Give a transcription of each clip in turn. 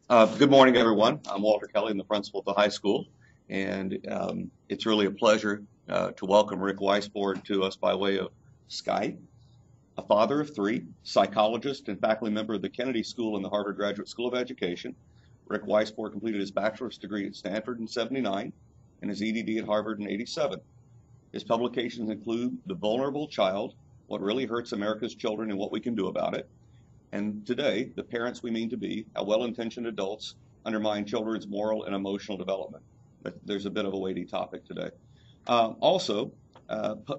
Good morning, everyone. I'm Walter Kelly. I'm the principal at the high school, and it's really a pleasure to welcome Rick Weissbourd to us by way of Skype. A father of three, psychologist and faculty member of the Kennedy School and the Harvard Graduate School of Education, Rick Weissbourd completed his bachelor's degree at Stanford in '79 and his EDD at Harvard in '87. His publications include The Vulnerable Child, What Really Hurts America's Children and What We Can Do About It, and today, The Parents We Mean to Be, How Well-Intentioned Adults Undermine Children's Moral and Emotional Development. But there's a bit of a weighty topic today. Also,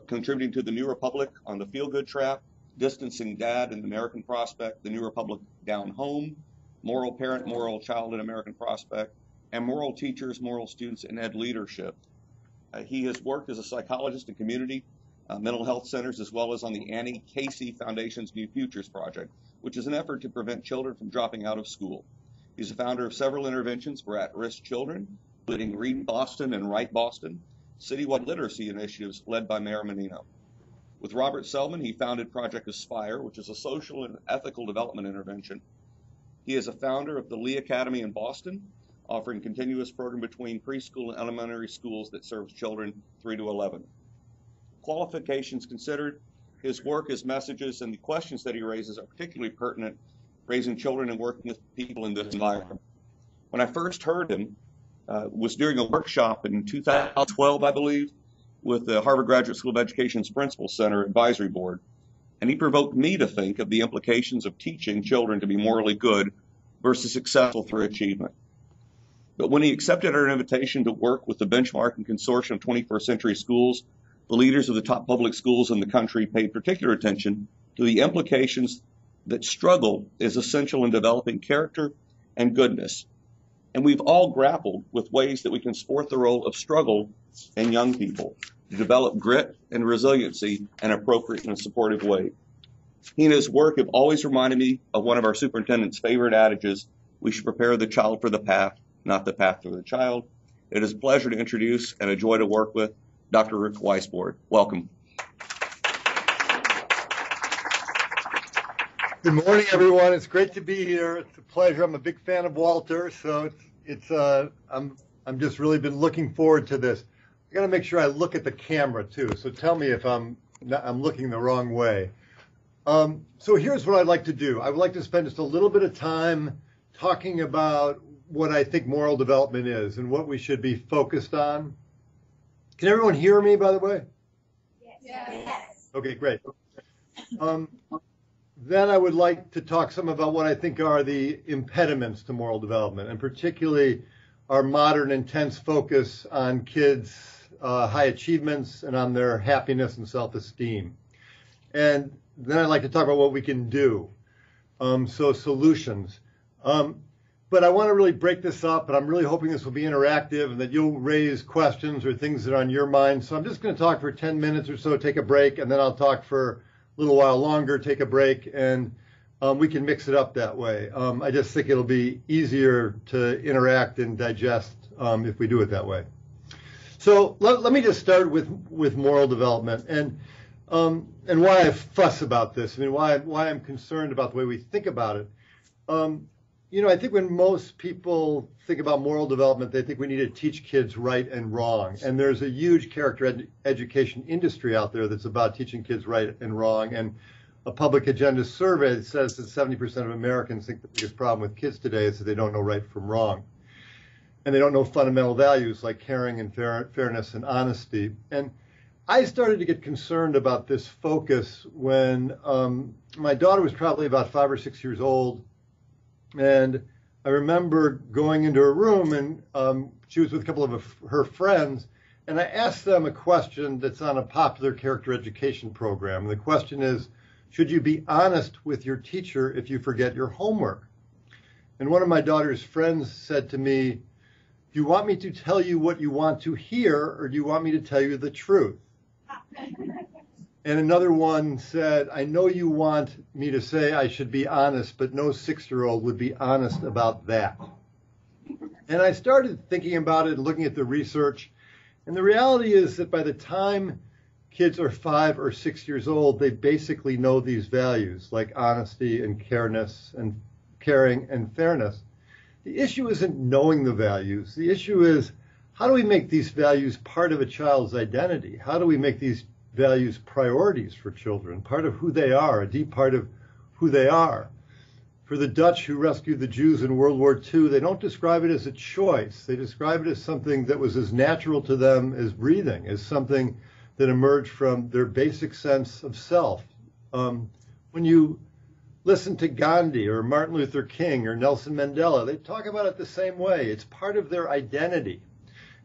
contributing to The New Republic on the Feel-Good Trap, Distancing Dad and the American Prospect, The New Republic Down Home, Moral Parent, Moral Child and American Prospect, and Moral Teachers, Moral Students, and Ed Leadership. He has worked as a psychologist in community mental health centers, as well as on the Annie Casey Foundation's New Futures Project, which is an effort to prevent children from dropping out of school. He's the founder of several interventions for at-risk children, including Read Boston and Write Boston, citywide literacy initiatives led by Mayor Menino. With Robert Selman, he founded Project Aspire, which is a social and ethical development intervention. He is a founder of the Lee Academy in Boston, offering continuous program between preschool and elementary schools that serves children 3 to 11. Qualifications considered, his work, his messages, and the questions that he raises are particularly pertinent, raising children and working with people in this environment. When I first heard him, was during a workshop in 2012, I believe, with the Harvard Graduate School of Education's Principal Center Advisory Board, and he provoked me to think of the implications of teaching children to be morally good versus successful through achievement. But when he accepted our invitation to work with the benchmarking consortium of 21st century schools, the leaders of the top public schools in the country paid particular attention to the implications that struggle is essential in developing character and goodness. And we've all grappled with ways that we can support the role of struggle in young people to develop grit and resiliency in an appropriate and supportive way. He and his work have always reminded me of one of our superintendent's favorite adages: we should prepare the child for the path, not the path for the child. It is a pleasure to introduce and a joy to work with Dr. Rick Weissbourd. Welcome. Good morning, everyone. It's great to be here. It's a pleasure. I'm a big fan of Walter, so I'm just really been looking forward to this. I got to make sure I look at the camera too. So tell me if I'm looking the wrong way. So here's what I'd like to do. I would like to spend just a little bit of time talking about what I think moral development is and what we should be focused on. Can everyone hear me, by the way? Yes. Okay, great. Then I would like to talk some about what I think are the impediments to moral development, and particularly our modern intense focus on kids' high achievements and on their happiness and self-esteem. And then I'd like to talk about what we can do, so solutions. But I want to really break this up, and I'm really hoping this will be interactive and that you'll raise questions or things that are on your mind. So I'm just going to talk for 10 minutes or so, take a break, and then I'll talk for a little while longer, take a break, and we can mix it up that way. I just think it'll be easier to interact and digest if we do it that way. So let me just start with moral development and why I fuss about this. I mean, why I'm concerned about the way we think about it. You know, I think when most people think about moral development, they think we need to teach kids right and wrong. And there's a huge character education industry out there that's about teaching kids right and wrong. And a public agenda survey says that 70% of Americans think the biggest problem with kids today is that they don't know right from wrong. And they don't know fundamental values like caring and fairness and honesty. And I started to get concerned about this focus when my daughter was probably about 5 or 6 years old. And I remember going into her room, and she was with a couple of her friends, and I asked them a question that's on a popular character education program. And the question is, should you be honest with your teacher if you forget your homework? And one of my daughter's friends said to me, do you want me to tell you what you want to hear, or do you want me to tell you the truth? And another one said, I know you want me to say I should be honest, but no 6-year-old would be honest about that. And I started thinking about it and looking at the research. And the reality is that by the time kids are 5 or 6 years old, they basically know these values like honesty and caring and fairness. The issue isn't knowing the values. The issue is, how do we make these values part of a child's identity? How do we make these values priorities for children, part of who they are, a deep part of who they are? For the Dutch who rescued the Jews in World War II, they don't describe it as a choice. They describe it as something that was as natural to them as breathing, as something that emerged from their basic sense of self. When you listen to Gandhi or Martin Luther King or Nelson Mandela, they talk about it the same way. It's part of their identity.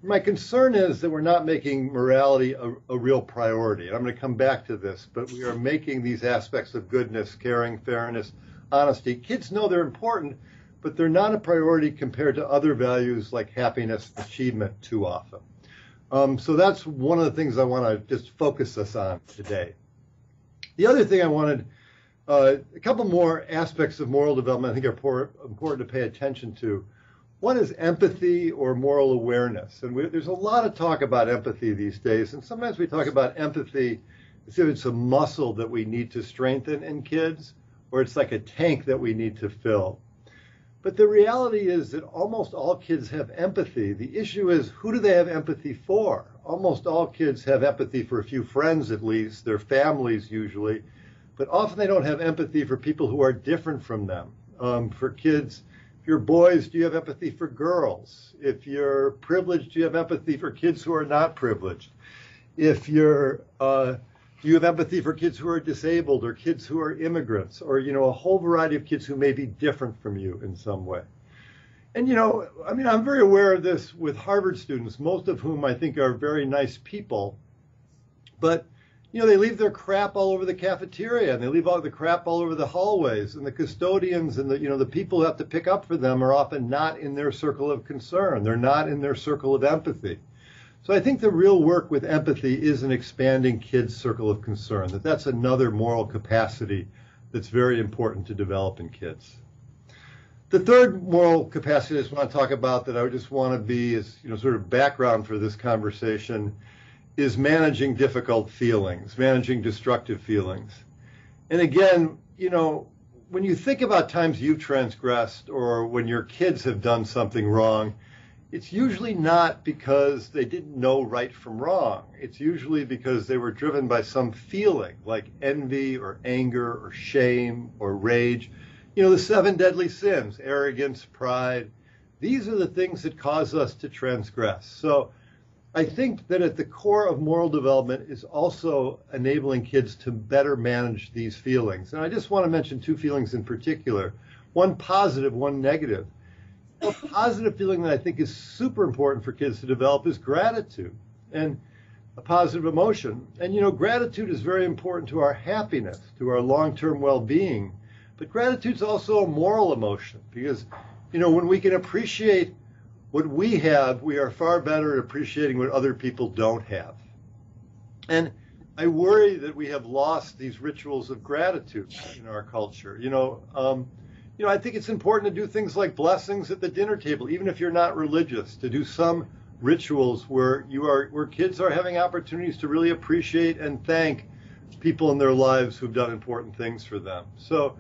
My concern is that we're not making morality a real priority. And I'm going to come back to this, but we are making these aspects of goodness, caring, fairness, honesty. Kids know they're important, but they're not a priority compared to other values like happiness and achievement too often. So that's one of the things I want to just focus us on today. The other thing I wanted, a couple more aspects of moral development I think are important to pay attention to. One is empathy or moral awareness. And there's a lot of talk about empathy these days. And sometimes we talk about empathy as if it's a muscle that we need to strengthen in kids, or it's like a tank that we need to fill. But the reality is that almost all kids have empathy. The issue is, who do they have empathy for? Almost all kids have empathy for a few friends at least, their families usually, but often they don't have empathy for people who are different from them. For kids, if you're boys, do you have empathy for girls? If you're privileged, do you have empathy for kids who are not privileged? If you're, do you have empathy for kids who are disabled or kids who are immigrants or, a whole variety of kids who may be different from you in some way? And, I'm very aware of this with Harvard students, most of whom I think are very nice people, but they leave their crap all over the cafeteria, and they leave all the crap all over the hallways, and the custodians and the people who have to pick up for them are often not in their circle of concern. They're not in their circle of empathy. So I think the real work with empathy is in expanding kids' circle of concern, that's another moral capacity that's very important to develop in kids. The third moral capacity I just want to talk about that I just want to be as sort of background for this conversation is managing difficult feelings, managing destructive feelings. And again, when you think about times you've transgressed or when your kids have done something wrong, it's usually not because they didn't know right from wrong. It's usually because they were driven by some feeling like envy or anger or shame or rage. The 7 deadly sins, arrogance, pride. These are the things that cause us to transgress. So I think that at the core of moral development is also enabling kids to better manage these feelings. And I just want to mention 2 feelings in particular, one positive, one negative. A positive feeling that I think is super important for kids to develop is gratitude and a positive emotion. And gratitude is very important to our happiness, to our long-term well-being. But gratitude is also a moral emotion because, when we can appreciate what we have, we are far better at appreciating what other people don't have. And I worry that we have lost these rituals of gratitude in our culture. I think it's important to do things like blessings at the dinner table, even if you're not religious, to do some rituals where kids are having opportunities to really appreciate and thank people in their lives who've done important things for them. So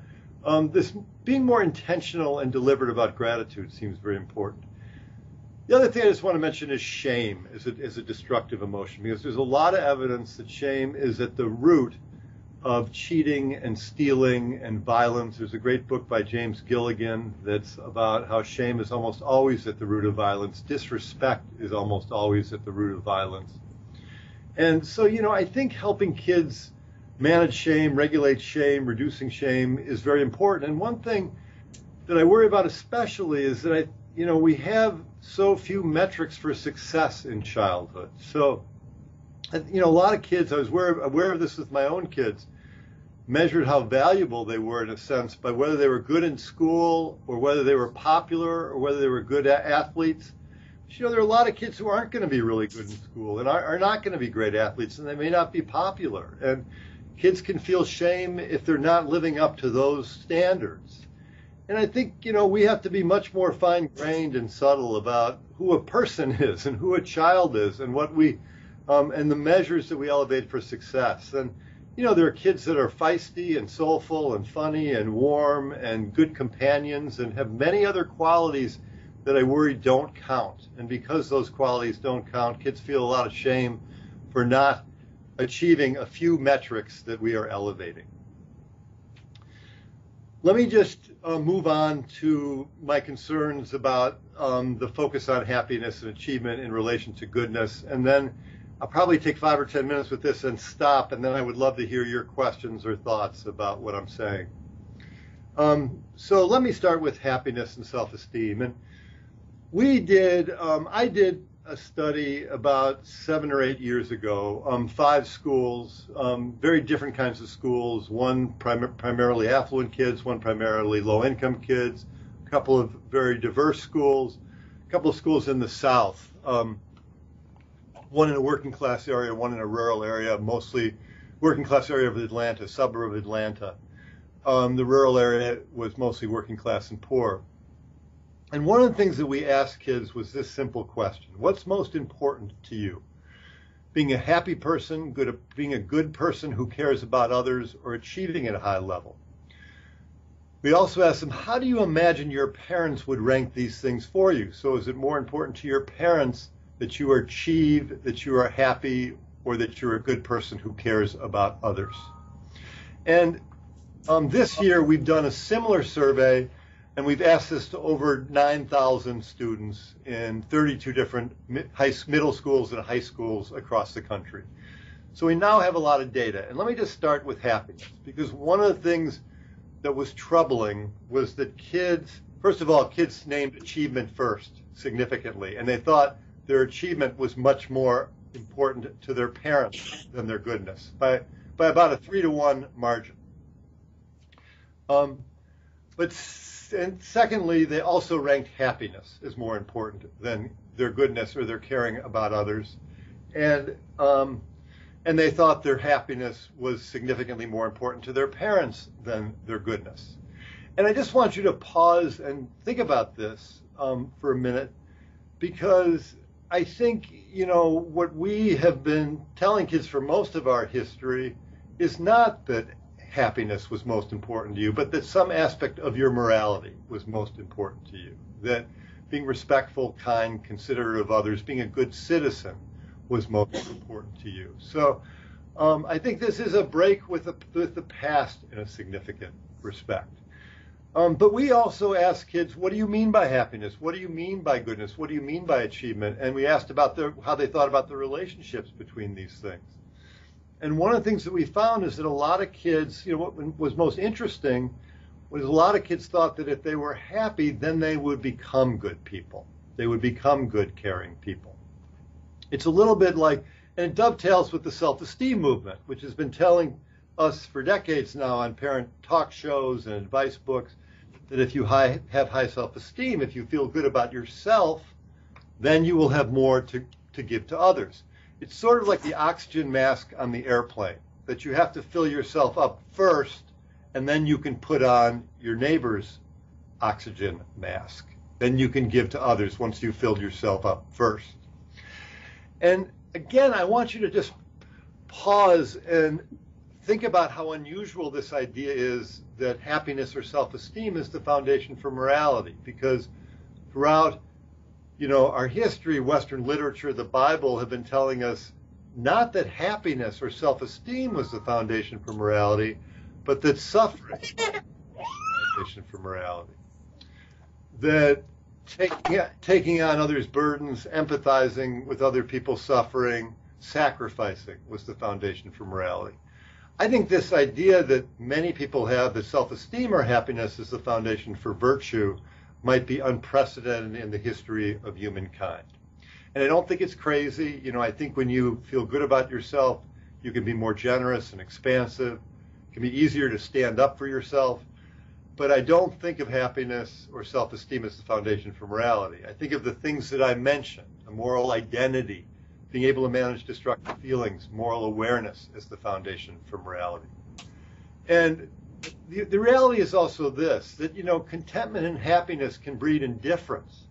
this being more intentional and deliberate about gratitude seems very important. The other thing I just want to mention is shame as a destructive emotion, because there's a lot of evidence that shame is at the root of cheating and stealing and violence. There's a great book by James Gilligan that's about how shame is almost always at the root of violence. Disrespect is almost always at the root of violence. And so, I think helping kids manage shame, regulate shame, reducing shame is very important. And one thing that I worry about especially is that we have so few metrics for success in childhood. So, a lot of kids, I was aware of this with my own kids, measured how valuable they were in a sense by whether they were good in school or whether they were popular or whether they were good athletes. But, there are a lot of kids who aren't going to be really good in school and are not going to be great athletes, and they may not be popular. And kids can feel shame if they're not living up to those standards. And I think, we have to be much more fine-grained and subtle about who a person is and who a child is and what and the measures that we elevate for success. And, there are kids that are feisty and soulful and funny and warm and good companions and have many other qualities that I worry don't count. And because those qualities don't count, kids feel a lot of shame for not achieving a few metrics that we are elevating. Let me just move on to my concerns about the focus on happiness and achievement in relation to goodness, and then I'll probably take 5 or 10 minutes with this and stop, and then I would love to hear your questions or thoughts about what I'm saying. So let me start with happiness and self-esteem. And I did a study about 7 or 8 years ago, 5 schools, very different kinds of schools, one primarily affluent kids, one primarily low-income kids, a couple of very diverse schools, a couple of schools in the South, one in a working class area, one in a rural area, mostly working class area of Atlanta, suburb of Atlanta. The rural area was mostly working class and poor. And one of the things that we asked kids was this simple question: what's most important to you? Being a happy person, being a good person who cares about others, or achieving at a high level? We also asked them, how do you imagine your parents would rank these things for you? So is it more important to your parents that you achieve, that you are happy, or that you're a good person who cares about others? And this year we've done a similar survey, and we've asked this to over 9,000 students in 32 different middle schools and high schools across the country. So we now have a lot of data. And let me just start with happiness, because one of the things that was troubling was that kids, first of all, kids named achievement first significantly, and they thought their achievement was much more important to their parents than their goodness, by about a 3-to-1 margin. And secondly, they also ranked happiness as more important than their goodness or their caring about others. And they thought their happiness was significantly more important to their parents than their goodness. And I just want you to pause and think about this for a minute, because I think, what we have been telling kids for most of our history is not that happiness was most important to you, but that some aspect of your morality was most important to you. That being respectful, kind, considerate of others, being a good citizen was most important to you. So I think this is a break with the past in a significant respect. But we also asked kids, what do you mean by happiness? What do you mean by goodness? What do you mean by achievement? And we asked about how they thought about the relationships between these things. And one of the things that we found is that a lot of kids, what was most interesting was a lot of kids thought that if they were happy, then they would become good people. They would become good, caring people. It's a little bit like, and it dovetails with the self-esteem movement, which has been telling us for decades now on parent talk shows and advice books, that if you have high self-esteem, if you feel good about yourself, then you will have more to give to others. It's sort of like the oxygen mask on the airplane, that you have to fill yourself up first, and then you can put on your neighbor's oxygen mask. Then you can give to others once you've filled yourself up first. And again, I want you to just pause and think about how unusual this idea is that happiness or self-esteem is the foundation for morality, because throughout our history, Western literature, the Bible, have been telling us not that happiness or self-esteem was the foundation for morality, but that suffering was the foundation for morality. That taking on others' burdens, empathizing with other people's suffering, sacrificing was the foundation for morality. I think this idea that many people have, that self-esteem or happiness is the foundation for virtue, might be unprecedented in the history of humankind. And I don't think it's crazy. I think when you feel good about yourself, you can be more generous and expansive. It can be easier to stand up for yourself. But I don't think of happiness or self-esteem as the foundation for morality. I think of the things that I mentioned: a moral identity, being able to manage destructive feelings, moral awareness as the foundation for morality. And the reality is also this, that, contentment and happiness can breed indifference.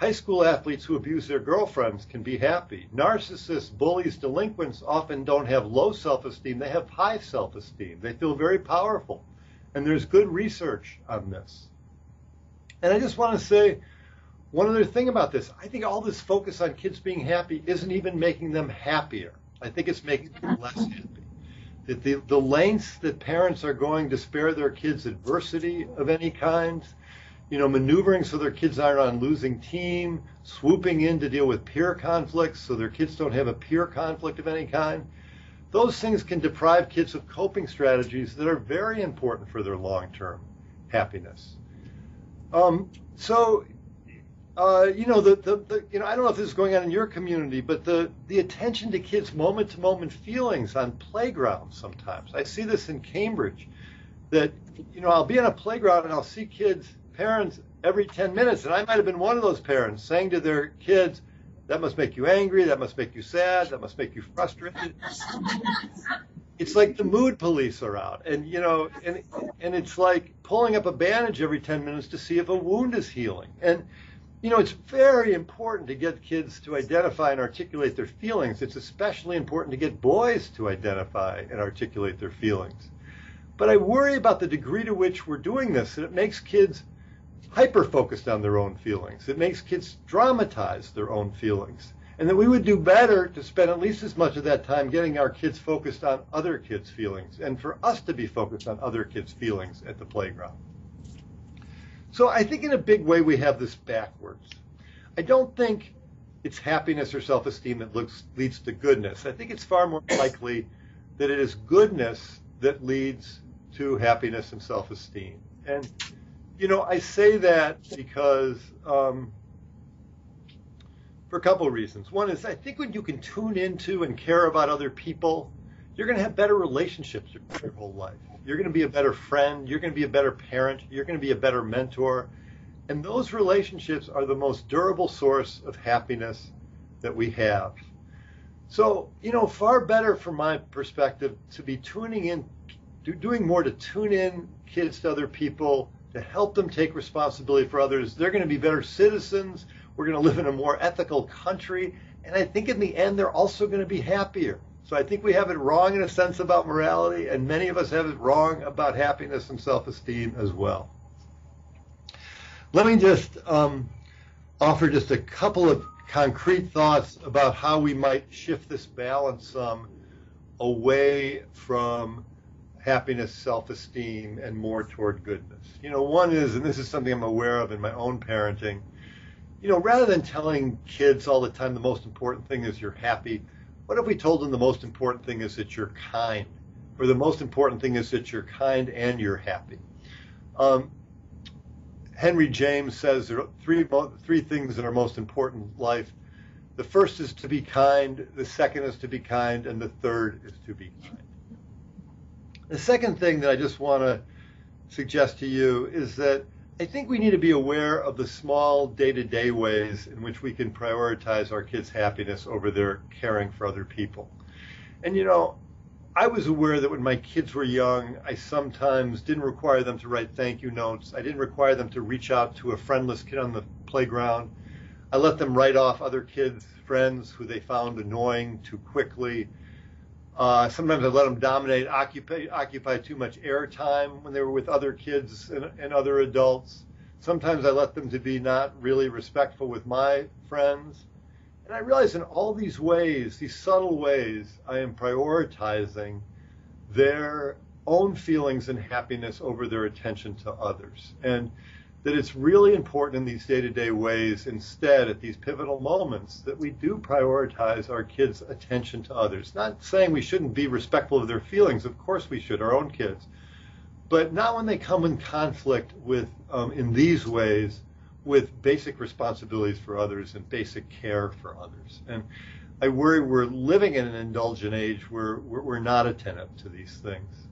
High school athletes who abuse their girlfriends can be happy. Narcissists, bullies, delinquents often don't have low self-esteem. They have high self-esteem. They feel very powerful. And there's good research on this. And I just want to say one other thing about this. I think all this focus on kids being happy isn't even making them happier. I think it's making them less happy. That the lengths that parents are going to spare their kids adversity of any kind, maneuvering so their kids aren't on losing team, swooping in to deal with peer conflicts so their kids don't have a peer conflict of any kind, those things can deprive kids of coping strategies that are very important for their long-term happiness. I don't know if this is going on in your community, but the attention to kids' moment-to-moment feelings on playgrounds sometimes. I see this in Cambridge, that, I'll be on a playground and I'll see parents every 10 minutes, and I might have been one of those parents saying to their kids, that must make you angry, that must make you sad, that must make you frustrated. It's like the mood police are out, and it's like pulling up a bandage every 10 minutes to see if a wound is healing. And it's very important to get kids to identify and articulate their feelings. It's especially important to get boys to identify and articulate their feelings. But I worry about the degree to which we're doing this, and it makes kids hyper-focused on their own feelings. It makes kids dramatize their own feelings. And that we would do better to spend at least as much of that time getting our kids focused on other kids' feelings, and for us to be focused on other kids' feelings at the playground. So I think in a big way we have this backwards. I don't think it's happiness or self-esteem that leads to goodness. I think it's far more likely that it is goodness that leads to happiness and self-esteem. And I say that because for a couple of reasons. One is I think when you can tune into and care about other people, you're going to have better relationships your whole life. You're going to be a better friend. You're going to be a better parent. You're going to be a better mentor. And those relationships are the most durable source of happiness that we have. So, far better from my perspective to be tuning in, doing more to tune in kids to other people, to help them take responsibility for others. They're going to be better citizens. We're going to live in a more ethical country. And I think in the end, they're also going to be happier. So I think we have it wrong in a sense about morality, and many of us have it wrong about happiness and self-esteem as well. Let me just offer just a couple of concrete thoughts about how we might shift this balance some away from happiness, self-esteem, and more toward goodness. One is, and this is something I'm aware of in my own parenting, rather than telling kids all the time the most important thing is you're happy, what if we told them the most important thing is that you're kind, or the most important thing is that you're kind and you're happy? Henry James says there are three things that are most important in life. The first is to be kind, the second is to be kind, and the third is to be kind. The second thing that I just want to suggest to you is that I think we need to be aware of the small day-to-day ways in which we can prioritize our kids' happiness over their caring for other people. And I was aware that when my kids were young, I sometimes didn't require them to write thank you notes. I didn't require them to reach out to a friendless kid on the playground. I let them write off other kids' friends who they found annoying too quickly. Sometimes I let them occupy too much airtime when they were with other kids and other adults. Sometimes I let them to be not really respectful with my friends. And I realize in all these ways, these subtle ways, I am prioritizing their own feelings and happiness over their attention to others. And that it's really important in these day-to-day ways, instead, at these pivotal moments, that we do prioritize our kids' attention to others. Not saying we shouldn't be respectful of their feelings. Of course we should, our own kids. But not when they come in conflict with, in these ways, with basic responsibilities for others and basic care for others. And I worry we're living in an indulgent age where we're not attentive to these things.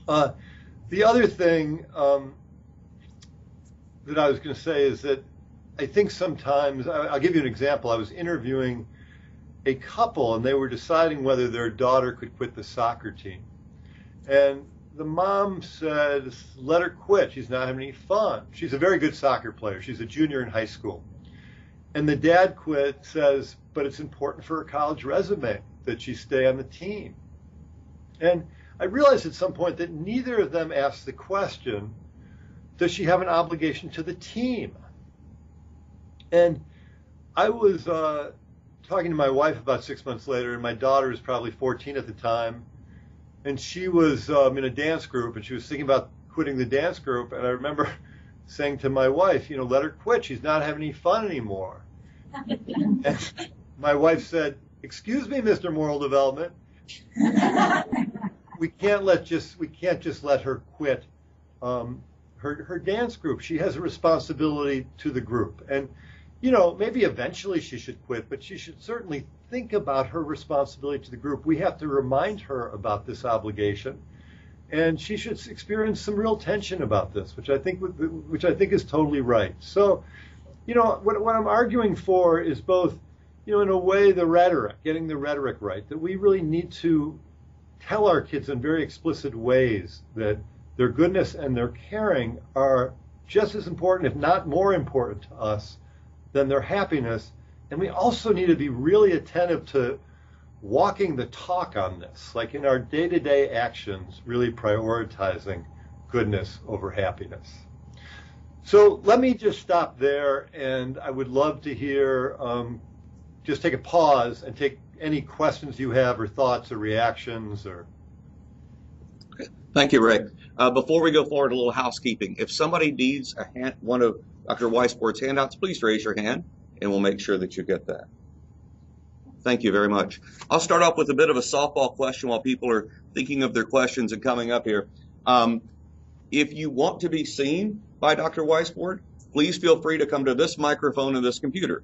The other thing that I was going to say is that I think sometimes, I'll give you an example. I was interviewing a couple and they were deciding whether their daughter could quit the soccer team. And the mom said, let her quit. She's not having any fun. She's a very good soccer player. She's a junior in high school. And the dad says, but it's important for her college resume that she stay on the team. And I realized at some point that neither of them asked the question, does she have an obligation to the team? And I was talking to my wife about 6 months later, and my daughter was probably 14 at the time, and she was in a dance group, and she was thinking about quitting the dance group, and I remember saying to my wife, let her quit. She's not having any fun anymore. And my wife said, excuse me, Mr. Moral Development, we can't just let her quit her dance group. She has a responsibility to the group. And maybe eventually she should quit, but she should certainly think about her responsibility to the group. We have to remind her about this obligation, and she should experience some real tension about this, which I think is totally right. So, what I'm arguing for is both, in a way, getting the rhetoric right, that we really need to tell our kids in very explicit ways that their goodness and their caring are just as important, if not more important to us than their happiness. And we also need to be really attentive to walking the talk on this, like in our day-to-day actions, really prioritizing goodness over happiness. So let me just stop there, and I would love to hear, just take a pause and take any questions you have or thoughts or reactions. Okay. Thank you, Rick. Before we go forward, a little housekeeping. If somebody needs one of Dr. Weissbourd's handouts, please raise your hand, and we'll make sure that you get that. Thank you very much. I'll start off with a bit of a softball question while people are thinking of their questions and coming up here. If you want to be seen by Dr. Weissbourd, please feel free to come to this microphone and this computer.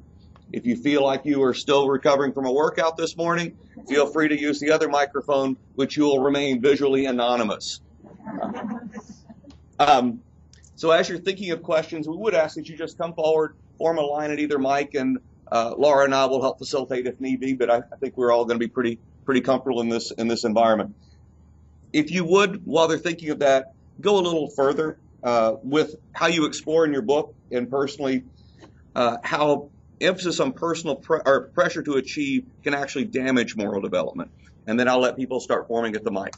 If you feel like you are still recovering from a workout this morning, feel free to use the other microphone, which you will remain visually anonymous. So as you're thinking of questions, we would ask that you just come forward, form a line at either mic, and Laura and I will help facilitate if need be, but I think we're all going to be pretty comfortable in this environment. If you would, while they're thinking of that, go a little further with how you explore in your book and personally how emphasis on personal pressure to achieve can actually damage moral development. And then I'll let people start forming at the mic.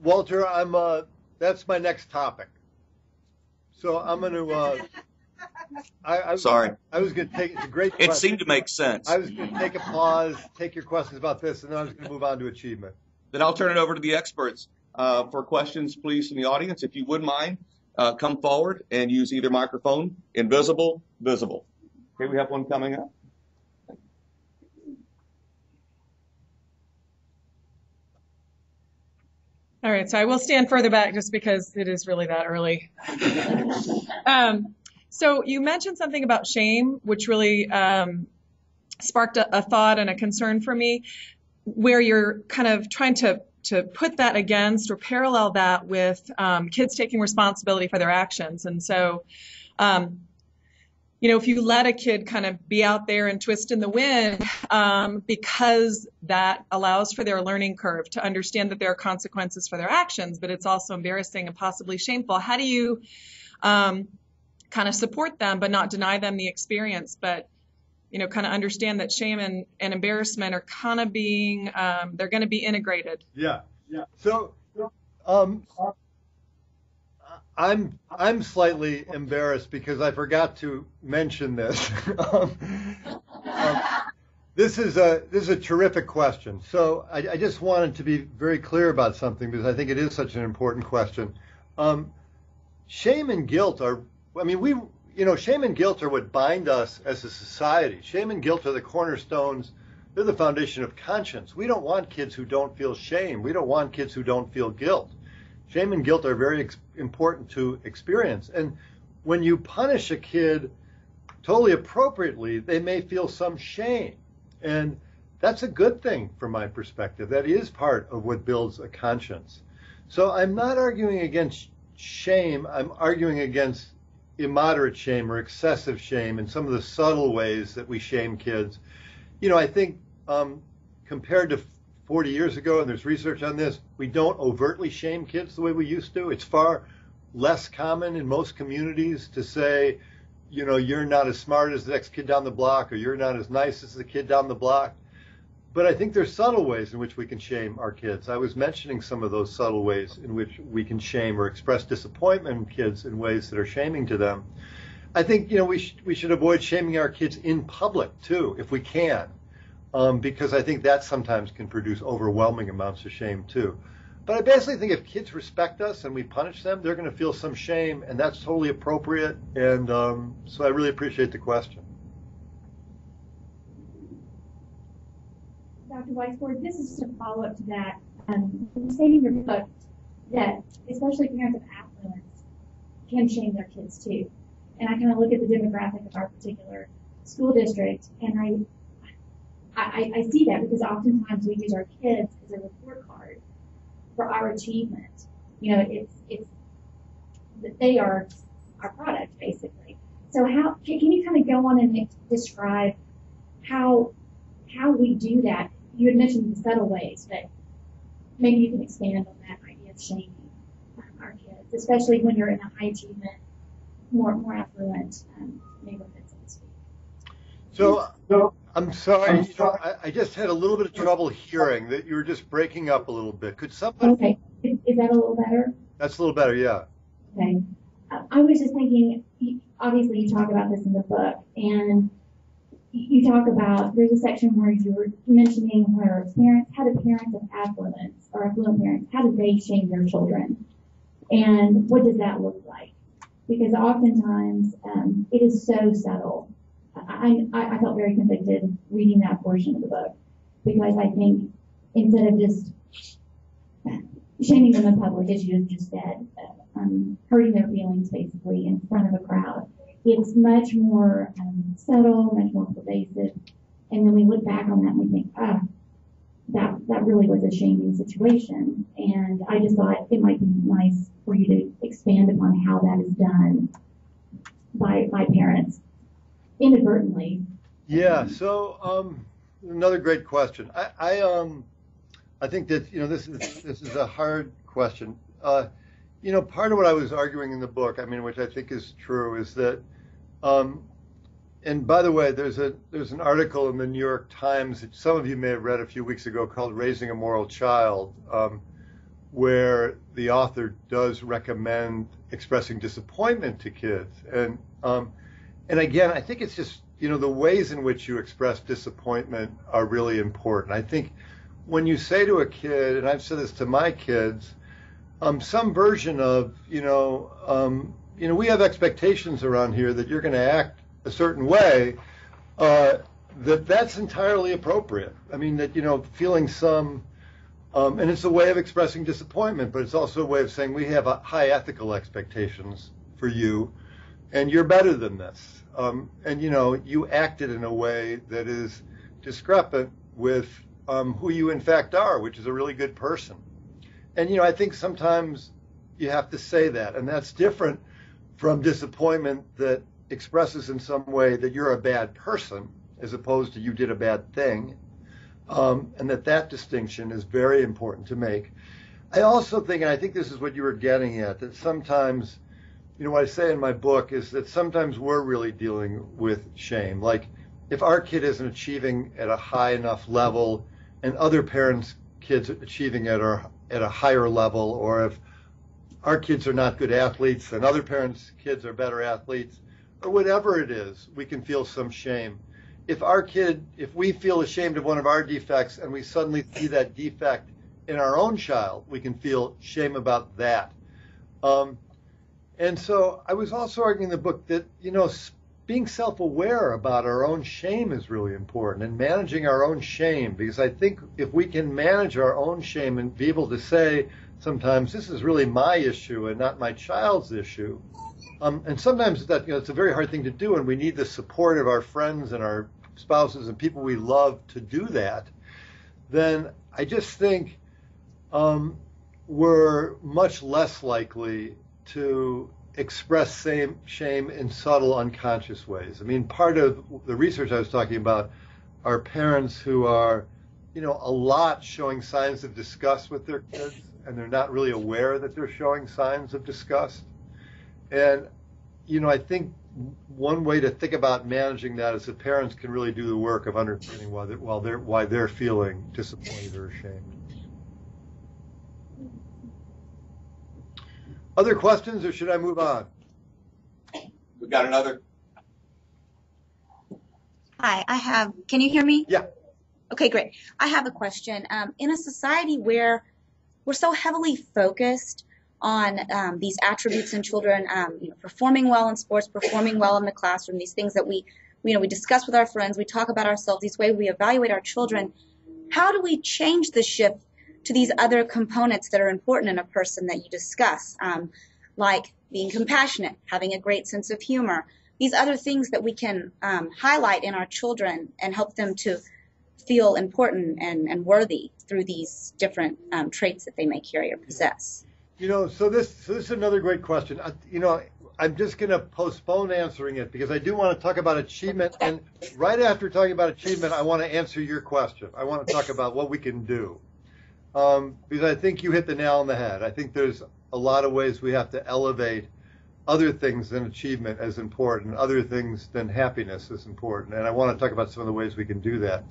Walter, that's my next topic. So I'm going to. Sorry. I was going to take. It's a great question. It seemed to make sense. I was going to take a pause, take your questions about this, and then I was going to move on to achievement. Then I'll turn it over to the experts for questions, please, from the audience. If you would mind, come forward and use either microphone, invisible, visible. Okay, we have one coming up. All right, so I will stand further back just because it is really that early. So you mentioned something about shame, which really sparked a thought and a concern for me, where you're kind of trying to put that against or parallel that with kids taking responsibility for their actions. And so, if you let a kid kind of be out there and twist in the wind, because that allows for their learning curve to understand that there are consequences for their actions, but it's also embarrassing and possibly shameful. How do you kind of support them, but not deny them the experience, but kind of understand that shame and embarrassment are kind of being, they're going to be integrated. Yeah. So, I'm slightly embarrassed because I forgot to mention this. This is a terrific question. So I just wanted to be very clear about something because I think it is such an important question. Shame and guilt shame and guilt are what bind us as a society. Shame and guilt are the cornerstones. They're the foundation of conscience. We don't want kids who don't feel shame. We don't want kids who don't feel guilt. Shame and guilt are very important to experience. And when you punish a kid totally appropriately, they may feel some shame. And that's a good thing from my perspective. That is part of what builds a conscience. So I'm not arguing against shame. I'm arguing against immoderate shame or excessive shame and some of the subtle ways that we shame kids. I think compared to 40 years ago, and there's research on this, we don't overtly shame kids the way we used to. It's far less common in most communities to say, you're not as smart as the next kid down the block, or you're not as nice as the kid down the block. But I think there's subtle ways in which we can shame our kids. I was mentioning some of those subtle ways in which we can shame or express disappointment in kids in ways that are shaming to them. I think, we should avoid shaming our kids in public too, if we can, because I think that sometimes can produce overwhelming amounts of shame too. But I basically think if kids respect us and we punish them, they're going to feel some shame, and that's totally appropriate. And so I really appreciate the question. Dr. Weissbourd, this is just a follow-up to that. You say in your book that especially parents of affluence can shame their kids too. And I kind of look at the demographic of our particular school district, and I see that because oftentimes we use our kids as a report card for our achievement. It's that they are our product basically. So how can you kind of go on and describe how we do that? You had mentioned the subtle ways, but maybe you can expand on that idea of shaming our kids, especially when you're in a high achievement, more affluent neighborhood, so to speak. So I'm sorry, I just had a little bit of trouble hearing that you were just breaking up a little bit. Could somebody? Okay, is that a little better? That's a little better, yeah. Okay. I was just thinking, obviously you talk about this in the book, and you talk about, there's a section where you were mentioning where how do parents of affluence or affluent parents, how do they shame their children? And what does that look like? Because oftentimes it is so subtle. I felt very convicted reading that portion of the book, because I think instead of just shaming them in public, as you just said, hurting their feelings basically in front of a crowd, it's much more subtle, much more pervasive. And then we look back on that and we think, that really was a shaming situation. And I just thought it might be nice for you to expand upon how that is done by parents inadvertently. Yeah. So another great question. I think that this is a hard question. Part of what I was arguing in the book, which I think is true, is that, and by the way, there's an article in the New York Times that some of you may have read a few weeks ago called "Raising a Moral Child," where the author does recommend expressing disappointment to kids, and again, I think it's just the ways in which you express disappointment are really important. I think when you say to a kid, and I've said this to my kids, some version of, we have expectations around here that you're going to act a certain way, that's entirely appropriate. That, feeling some, and it's a way of expressing disappointment, but it's also a way of saying we have high ethical expectations for you, and you're better than this. And, you acted in a way that is discrepant with who you in fact are, which is a really good person. And, I think sometimes you have to say that, and that's different from disappointment that expresses in some way that you're a bad person, as opposed to you did a bad thing, and that distinction is very important to make. I also think, and I think this is what you were getting at, that sometimes, what I say in my book is that sometimes we're really dealing with shame. Like, if our kid isn't achieving at a high enough level, and other parents' kids are achieving at a higher level, or if our kids are not good athletes and other parents' kids are better athletes, or whatever it is, we can feel some shame. If we feel ashamed of one of our defects and we suddenly see that defect in our own child, we can feel shame about that. And so I was also arguing in the book that, being self-aware about our own shame is really important, and managing our own shame, because I think if we can manage our own shame and be able to say sometimes this is really my issue and not my child's issue, and sometimes that it's a very hard thing to do, and we need the support of our friends and our spouses and people we love to do that, then I just think we're much less likely to express shame in subtle, unconscious ways. Part of the research I was talking about are parents who are, a lot showing signs of disgust with their kids, and they're not really aware that they're showing signs of disgust. And, I think one way to think about managing that is that parents can really do the work of understanding why they're feeling disappointed or ashamed. Other questions, or should I move on? We've got another. Hi, can you hear me? Yeah. Okay, great. I have a question. In a society where we're so heavily focused on these attributes in children, performing well in sports, performing well in the classroom, these things that we discuss with our friends, we talk about ourselves, these ways we evaluate our children, how do we change the shift to these other components that are important in a person that you discuss, like being compassionate, having a great sense of humor, these other things that we can highlight in our children and help them to feel important and worthy through these different traits that they may carry or possess? So this is another great question. I'm just going to postpone answering it because I do want to talk about achievement. And right after talking about achievement, I want to answer your question. I want to talk about what we can do. Because I think you hit the nail on the head. I think there's a lot of ways we have to elevate other things than achievement as important, other things than happiness as important. And I want to talk about some of the ways we can do that.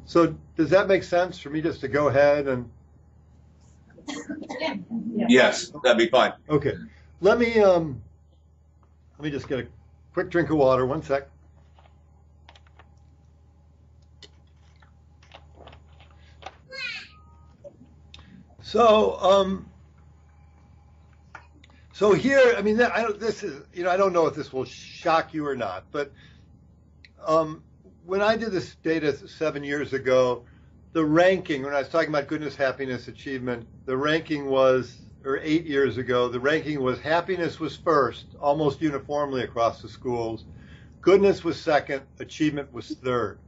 So does that make sense for me just to go ahead and... Yes, that'd be fine. Okay. Let me just get a quick drink of water. One sec. So here, I mean, I don't know if this will shock you or not, but when I did this data 7 years ago, the ranking, when I was talking about goodness, happiness, achievement, the ranking was, or 8 years ago, the ranking was happiness was first, almost uniformly across the schools. Goodness was second, achievement was third.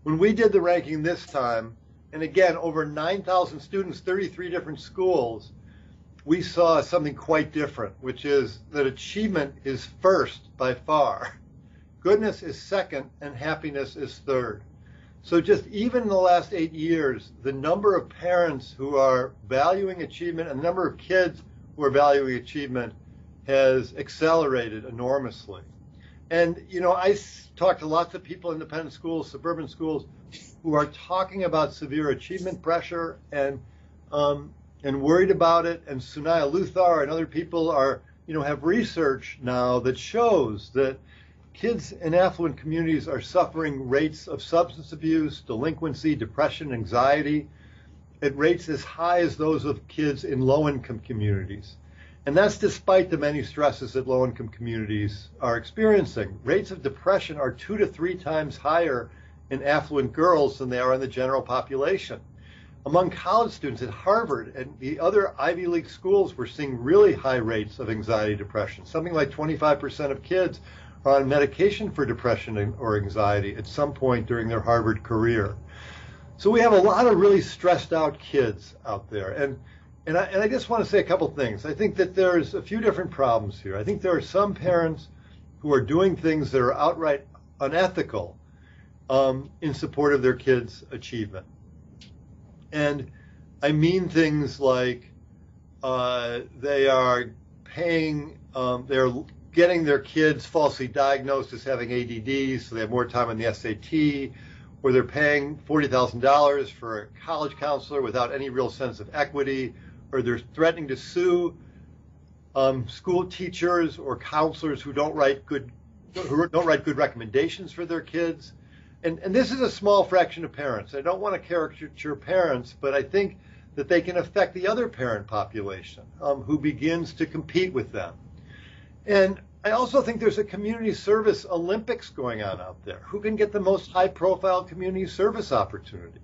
When we did the ranking this time, and again, over 9,000 students, 33 different schools, we saw something quite different, which is that achievement is first by far. Goodness is second, and happiness is third. So just even in the last 8 years, the number of parents who are valuing achievement and the number of kids who are valuing achievement has accelerated enormously. And, I talked to lots of people in independent schools, suburban schools, who are talking about severe achievement pressure and worried about it. And Sunaya Luthar and other people are, have research now that shows that kids in affluent communities are suffering rates of substance abuse, delinquency, depression, anxiety at rates as high as those of kids in low-income communities. And that's despite the many stresses that low-income communities are experiencing. Rates of depression are 2 to 3 times higher in affluent girls than they are in the general population. Among college students at Harvard and the other Ivy League schools, we're seeing really high rates of anxiety, depression. Something like 25% of kids are on medication for depression or anxiety at some point during their Harvard career. So we have a lot of really stressed out kids out there. And I just want to say a couple things. I think that there's a few different problems here. I think there are some parents who are doing things that are outright unethical in support of their kids' achievement. And I mean things like they are they're getting their kids falsely diagnosed as having ADD, so they have more time on the SAT, or they're paying $40,000 for a college counselor without any real sense of equity, or they're threatening to sue school teachers or counselors who don't write good recommendations for their kids. And this is a small fraction of parents. I don't want to caricature parents, but I think that they can affect the other parent population who begins to compete with them. And I also think there's a community service Olympics going on out there. Who can get the most high-profile community service opportunity?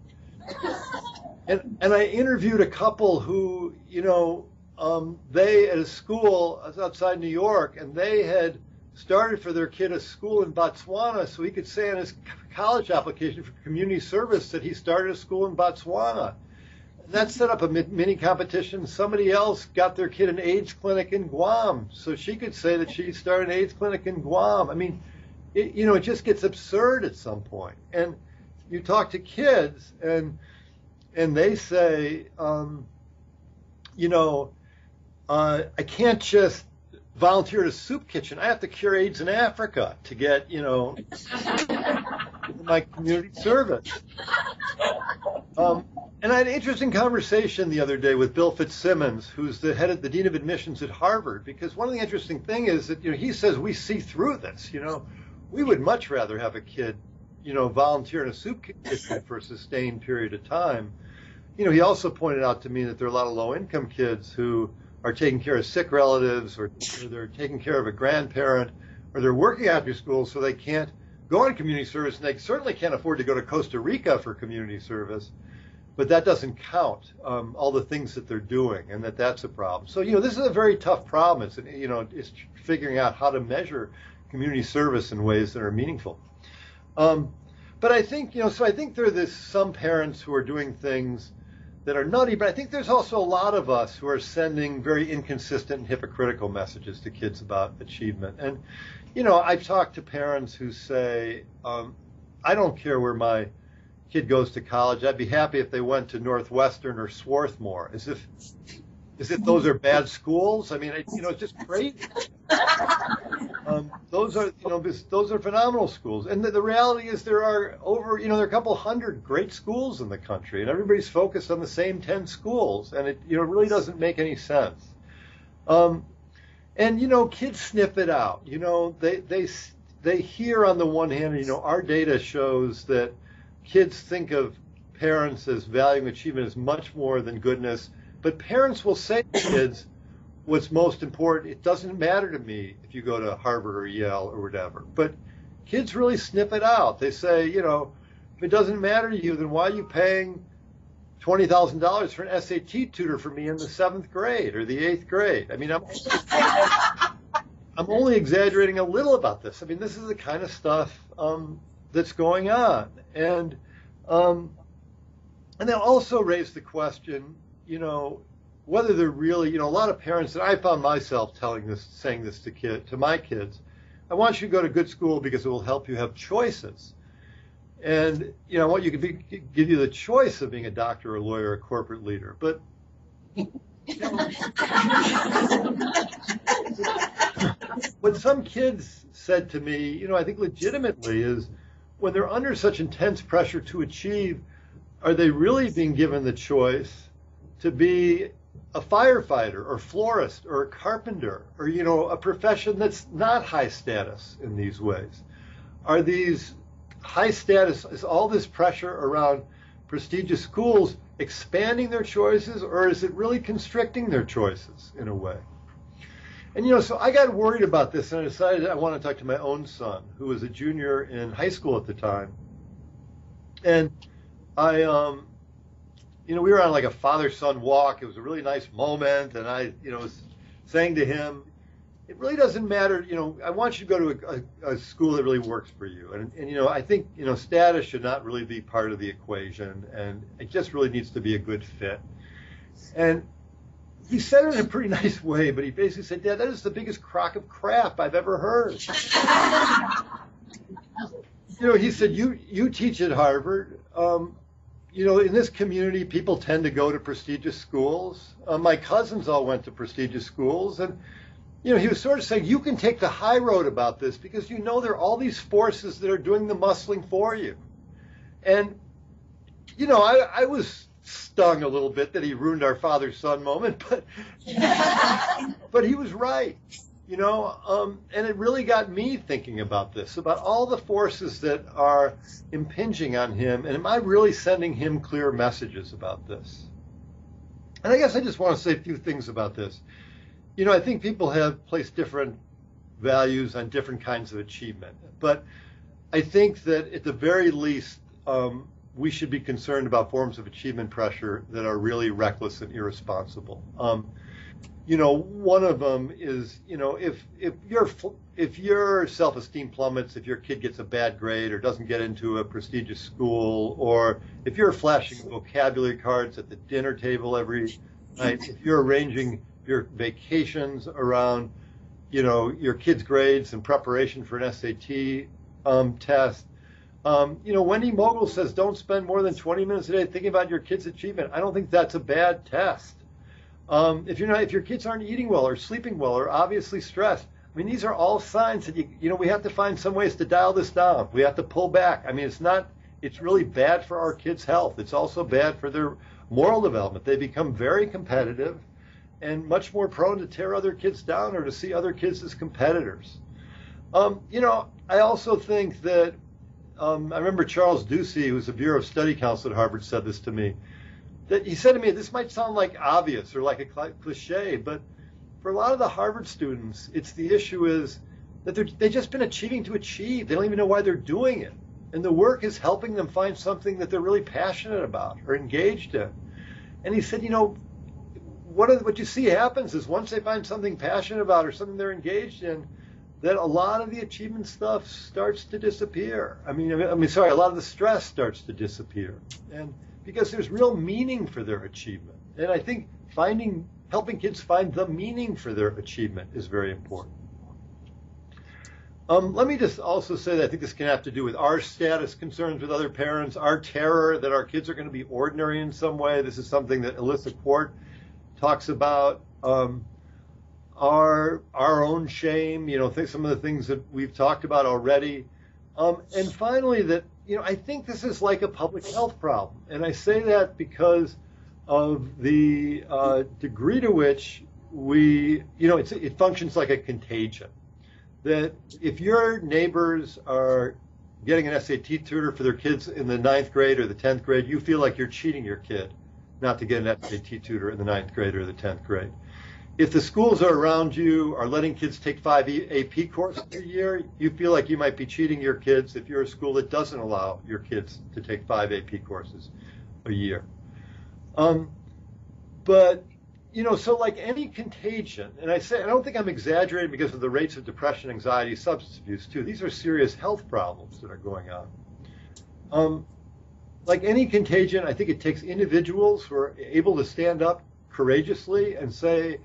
And I interviewed a couple who, they at a school outside New York, and they had started for their kid a school in Botswana, so he could say on his college application for community service that he started a school in Botswana. That set up a mini competition. Somebody else got their kid an AIDS clinic in Guam, so she could say that she started an AIDS clinic in Guam. I mean, it just gets absurd at some point. And you talk to kids, and they say, I can't just volunteer at a soup kitchen. I have to cure AIDS in Africa to get, my community service. And I had an interesting conversation the other day with Bill Fitzsimmons, who's the dean of admissions at Harvard, because one of the interesting things is that, he says we see through this. We would much rather have a kid, volunteer in a soup kitchen for a sustained period of time. He also pointed out to me that there are a lot of low-income kids who are taking care of sick relatives, or they're taking care of a grandparent, or they're working after school so they can't go on community service, and they certainly can't afford to go to Costa Rica for community service. But that doesn't count all the things that they're doing, and that's a problem. So, this is a very tough problem. It's figuring out how to measure community service in ways that are meaningful. But I think, I think there are some parents who are doing things that are nutty, but I think there's also a lot of us who are sending very inconsistent and hypocritical messages to kids about achievement. And, I've talked to parents who say, I don't care where my kid goes to college. I'd be happy if they went to Northwestern or Swarthmore, as if those are bad schools. I mean, it's just crazy. Those are phenomenal schools. And the reality is there are a couple hundred great schools in the country, and everybody's focused on the same 10 schools, and it, really doesn't make any sense. And, kids sniff it out. They hear on the one hand, our data shows that kids think of parents as valuing achievement as much more than goodness, but parents will say to kids, what's most important, it doesn't matter to me if you go to Harvard or Yale or whatever. But kids really sniff it out. They say, if it doesn't matter to you, then why are you paying $20,000 for an SAT tutor for me in the 7th grade or the 8th grade? I mean, I'm only exaggerating a little about this. I mean, this is the kind of stuff that's going on. And they also raise the question, whether they're really, a lot of parents, and I found myself saying this to my kids, I want you to go to good school because it will help you have choices. And, I want you to give you the choice of being a doctor, a lawyer, a corporate leader. But, what some kids said to me, I think legitimately is, when they're under such intense pressure to achieve, are they really being given the choice to be a firefighter or florist or a carpenter or, a profession that's not high status in these ways? Are these high status, is all this pressure around prestigious schools expanding their choices, or is it really constricting their choices in a way? And, so I got worried about this, and I decided I want to talk to my own son, who was a junior in high school at the time. And we were on like a father-son walk. It was a really nice moment, and I, was saying to him, it really doesn't matter, I want you to go to a school that really works for you. And I think, status should not really be part of the equation, and it just really needs to be a good fit. And he said it in a pretty nice way, but he basically said, Dad, that is the biggest crock of crap I've ever heard. He said, you teach at Harvard. In this community, people tend to go to prestigious schools. My cousins all went to prestigious schools. And, he was sort of saying, you can take the high road about this because there are all these forces that are doing the muscling for you. And, I was stung a little bit that he ruined our father-son moment, but he was right, and it really got me thinking about this, about all the forces that are impinging on him, and am I really sending him clear messages about this? And I guess I just want to say a few things about this. I think people have placed different values on different kinds of achievement, but I think that at the very least, we should be concerned about forms of achievement pressure that are really reckless and irresponsible. One of them is, if your self-esteem plummets, if your kid gets a bad grade or doesn't get into a prestigious school, or if you're flashing vocabulary cards at the dinner table every night, if you're arranging your vacations around, your kid's grades in preparation for an SAT test. Wendy Mogul says don't spend more than 20 minutes a day thinking about your kid's achievement. I don't think that's a bad test. If your kids aren't eating well or sleeping well or obviously stressed, I mean, these are all signs that we have to find some ways to dial this down. We have to pull back. I mean, it's really bad for our kids' health. It's also bad for their moral development. They become very competitive and much more prone to tear other kids down or to see other kids as competitors. I also think that I remember Charles Ducey, who's a Bureau of Study Counsel at Harvard, said this to me. That he said to me, this might sound like obvious or like a cliche, but for a lot of the Harvard students, the issue is that they've just been achieving to achieve. They don't even know why they're doing it. And the work is helping them find something that they're really passionate about or engaged in. And he said, what you see happens is once they find something passionate about or something they're engaged in, that a lot of the achievement stuff starts to disappear. A lot of the stress starts to disappear. And because there's real meaning for their achievement. And I think helping kids find the meaning for their achievement is very important. Let me just also say that I think this can have to do with our status concerns with other parents, our terror that our kids are going to be ordinary in some way. This is something that Alyssa Quart talks about. Our own shame, some of the things that we've talked about already. And finally, that I think this is like a public health problem. And I say that because of the degree to which it functions like a contagion. That if your neighbors are getting an SAT tutor for their kids in the 9th grade or the 10th grade, you feel like you're cheating your kid not to get an SAT tutor in the 9th grade or the 10th grade. If the schools around you are letting kids take 5 AP courses a year, you feel like you might be cheating your kids if you're a school that doesn't allow your kids to take 5 AP courses a year. So like any contagion, and I don't think I'm exaggerating because of the rates of depression, anxiety, substance abuse too. These are serious health problems that are going on. Like any contagion, I think it takes individuals who are able to stand up courageously and say,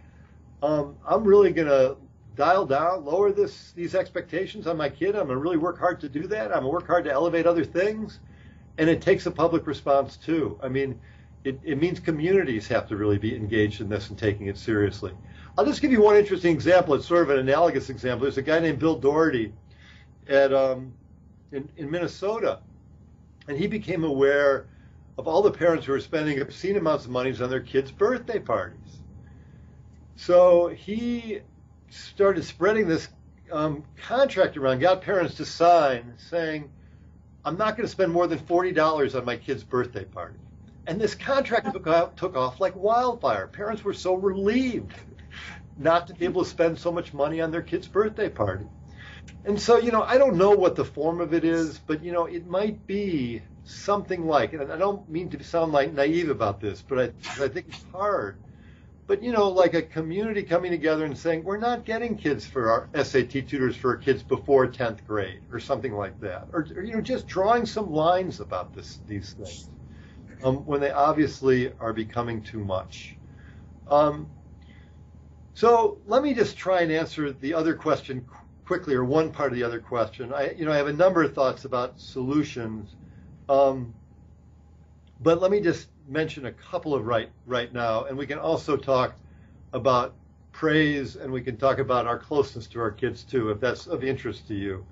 I'm really going to dial down, lower these expectations on my kid. I'm going to really work hard to do that. I'm going to work hard to elevate other things. And it takes a public response too. I mean, it means communities have to really be engaged in this and taking it seriously. I'll just give you one interesting example. It's sort of an analogous example. There's a guy named Bill Doherty in Minnesota. And he became aware of all the parents who were spending obscene amounts of money on their kids' birthday parties. So he started spreading this contract around, got parents to sign saying, I'm not going to spend more than $40 on my kid's birthday party. And this contract took off like wildfire. Parents were so relieved not to be able to spend so much money on their kid's birthday party. And so, I don't know what the form of it is, but, it might be something like, and I don't mean to sound like naive about this, but I think it's hard. But, like a community coming together and saying, we're not getting kids for our SAT tutors for our kids before 10th grade or something like that. Or just drawing some lines about these things when they obviously are becoming too much. So let me just try and answer the other question quickly, or one part of the other question. I have a number of thoughts about solutions, but let me just mention a couple of right now, and we can also talk about praise, and we can talk about our closeness to our kids too, if that's of interest to you,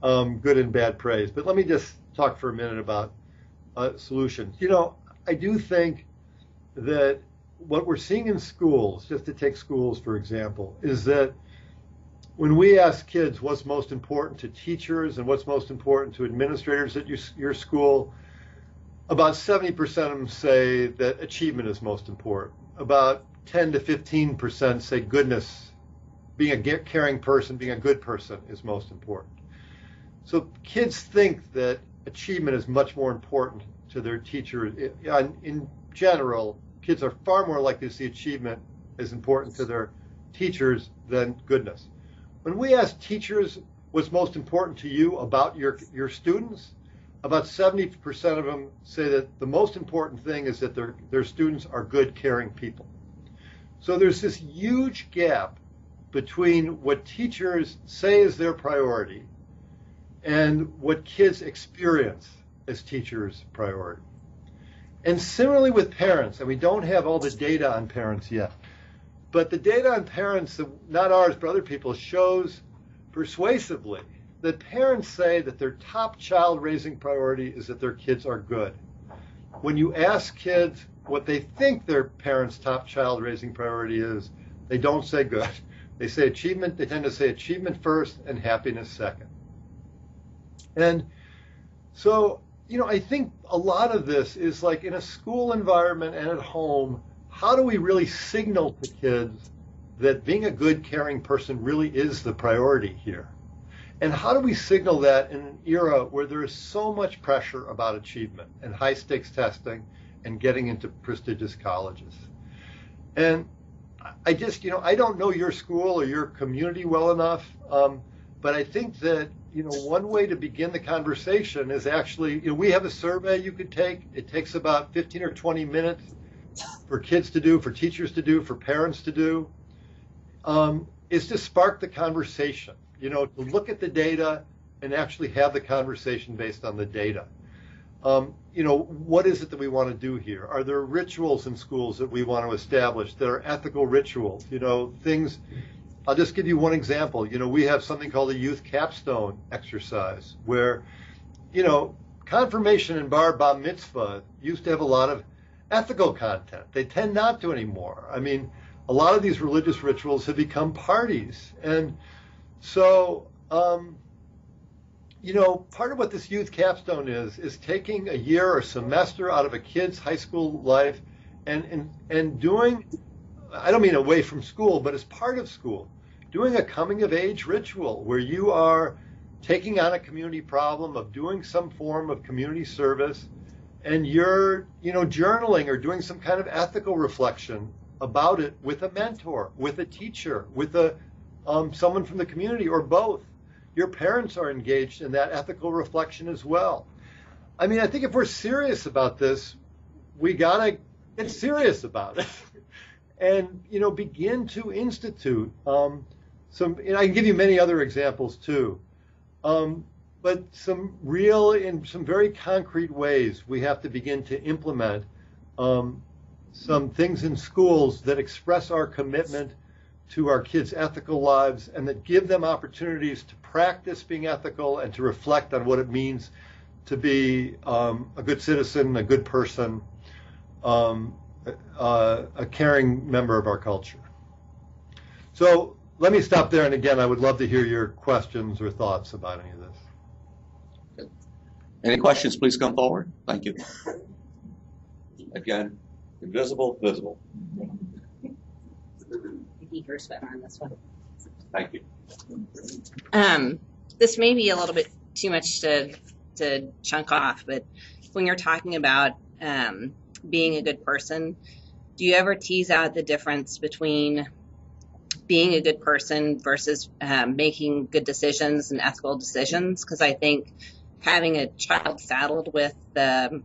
good and bad praise. But let me just talk for a minute about solutions. I do think that what we're seeing in schools, just to take schools for example, is that when we ask kids what's most important to teachers and what's most important to administrators at your school, about 70% of them say that achievement is most important. About 10 to 15% say goodness, being a caring person, being a good person is most important. So kids think that achievement is much more important to their teachers. In general, kids are far more likely to see achievement as important to their teachers than goodness. When we ask teachers what's most important to you about your students, about 70% of them say that the most important thing is that their students are good, caring people. So there's this huge gap between what teachers say is their priority and what kids experience as teachers' priority. And similarly with parents, and we don't have all the data on parents yet, But the data on parents, not ours, but other people, shows persuasively that parents say that their top child raising priority is that their kids are good. When you ask kids what they think their parents' top child raising priority is, they don't say good. They say achievement. They tend to say achievement first and happiness second. And so, I think a lot of this is like in a school environment and at home, how do we really signal to kids that being a good, caring person really is the priority here? And how do we signal that in an era where there is so much pressure about achievement and high-stakes testing and getting into prestigious colleges? And I just, I don't know your school or your community well enough, but I think that, one way to begin the conversation is actually, we have a survey you could take. It takes about 15 or 20 minutes for kids to do, for teachers to do, for parents to do, is to spark the conversation, to look at the data and actually have the conversation based on the data. What is it that we want to do here? Are there rituals in schools that we want to establish that are ethical rituals? Things, I'll just give you one example. We have something called a youth capstone exercise where, confirmation and bar mitzvah used to have a lot of ethical content. They tend not to anymore. I mean, a lot of these religious rituals have become parties. And so, part of what this youth capstone is taking a year or semester out of a kid's high school life and doing, I don't mean away from school, but as part of school, doing a coming of age ritual where you are taking on a community problem of doing some form of community service, and you're, journaling or doing some kind of ethical reflection about it with a mentor, with a teacher, with someone from the community, or both. Your parents are engaged in that ethical reflection as well. I mean, I think if we're serious about this, we gotta get serious about it, and begin to institute some. I can give you many other examples too. But some real, in some very concrete ways, we have to begin to implement some things in schools that express our commitment to our kids' ethical lives and that give them opportunities to practice being ethical and to reflect on what it means to be a good citizen, a good person, a caring member of our culture. So let me stop there, and again, I would love to hear your questions or thoughts about any of this. Any questions, please come forward. Thank you. Again, invisible, visible. First on this one. Thank you. This may be a little bit too much to chunk off, but when you're talking about being a good person, do you ever tease out the difference between being a good person versus making good decisions and ethical decisions? Because I think having a child saddled with the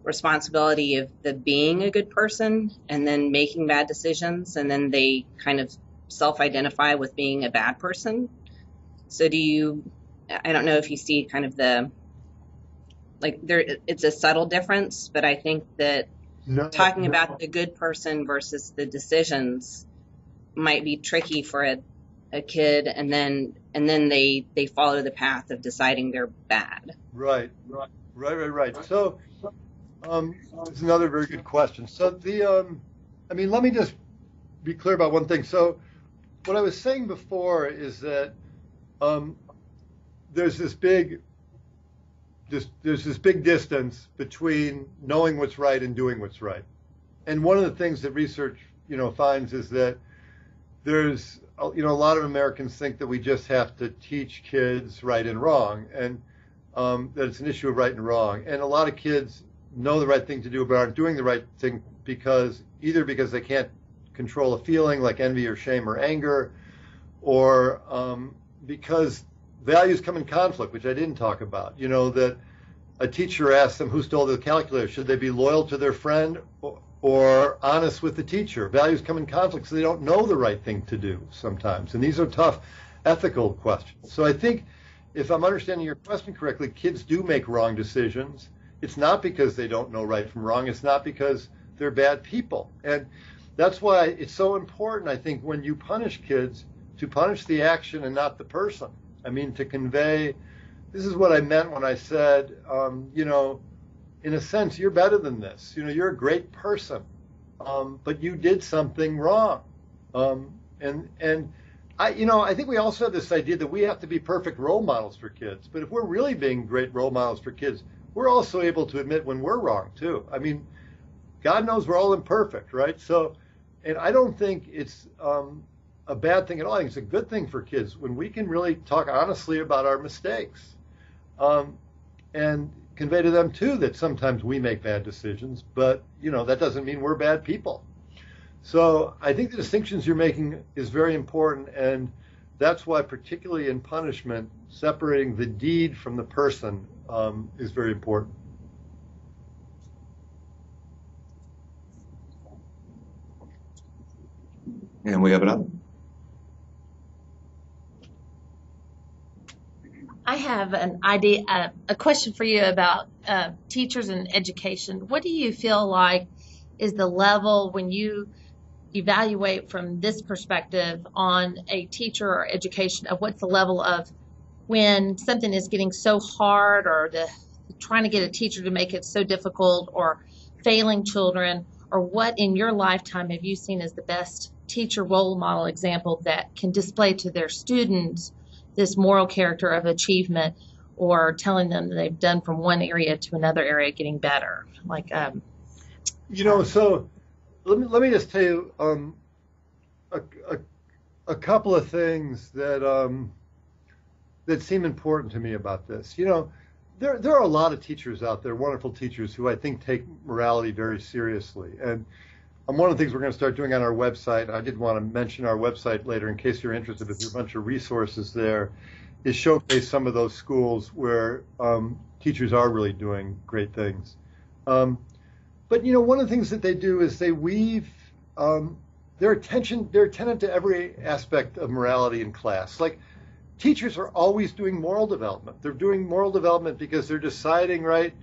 responsibility of the being a good person and then making bad decisions, and then they kind of self-identify with being a bad person. So I don't know if you see kind of it's a subtle difference, but I think that talking about the good person versus the decisions might be tricky for a kid, and then they follow the path of deciding they're bad. Right. So it's another very good question. So let me just be clear about one thing. So what I was saying before is that there's this big distance between knowing what's right and doing what's right. And one of the things that research finds is that there's a lot of Americans think that we just have to teach kids right and wrong, and that it's an issue of right and wrong. And a lot of kids know the right thing to do but aren't doing the right thing because they can't control a feeling like envy or shame or anger, or because values come in conflict, which I didn't talk about. That a teacher asks them who stole the calculator. Should they be loyal to their friend or honest with the teacher? Values come in conflict, so they don't know the right thing to do sometimes. And these are tough ethical questions. So I think if I'm understanding your question correctly, kids do make wrong decisions. It's not because they don't know right from wrong. It's not because they're bad people. And that's why it's so important, I think, when you punish kids, to punish the action and not the person. I mean, to convey, this is what I meant when I said, in a sense, you're better than this. You're a great person, but you did something wrong. And I think we also have this idea that we have to be perfect role models for kids. But if we're really being great role models for kids, we're also able to admit when we're wrong too. I mean, God knows we're all imperfect, right? So, and I don't think it's a bad thing at all. I think it's a good thing for kids when we can really talk honestly about our mistakes, and convey to them too that sometimes we make bad decisions, but that doesn't mean we're bad people. So I think the distinctions you're making is very important, and that's why, particularly in punishment, separating the deed from the person is very important. And we have another. I have an idea, a question for you about teachers and education. What do you feel like is the level when you evaluate from this perspective on a teacher or education of what's the level of when something is getting so hard, or trying to get a teacher to make it so difficult, or failing children, or what in your lifetime have you seen as the best teacher role model example that can display to their students this moral character of achievement, or telling them that they've done from one area to another area getting better? So let me just tell you a couple of things that that seem important to me about this. There are a lot of teachers out there, wonderful teachers, who I think take morality very seriously. And one of the things we're going to start doing on our website, I did want to mention our website later in case you're interested, but there's a bunch of resources there, is showcase some of those schools where teachers are really doing great things. But one of the things that they do is they weave they're attentive to every aspect of morality in class. Like, teachers are always doing moral development. They're doing moral development because they're deciding, right?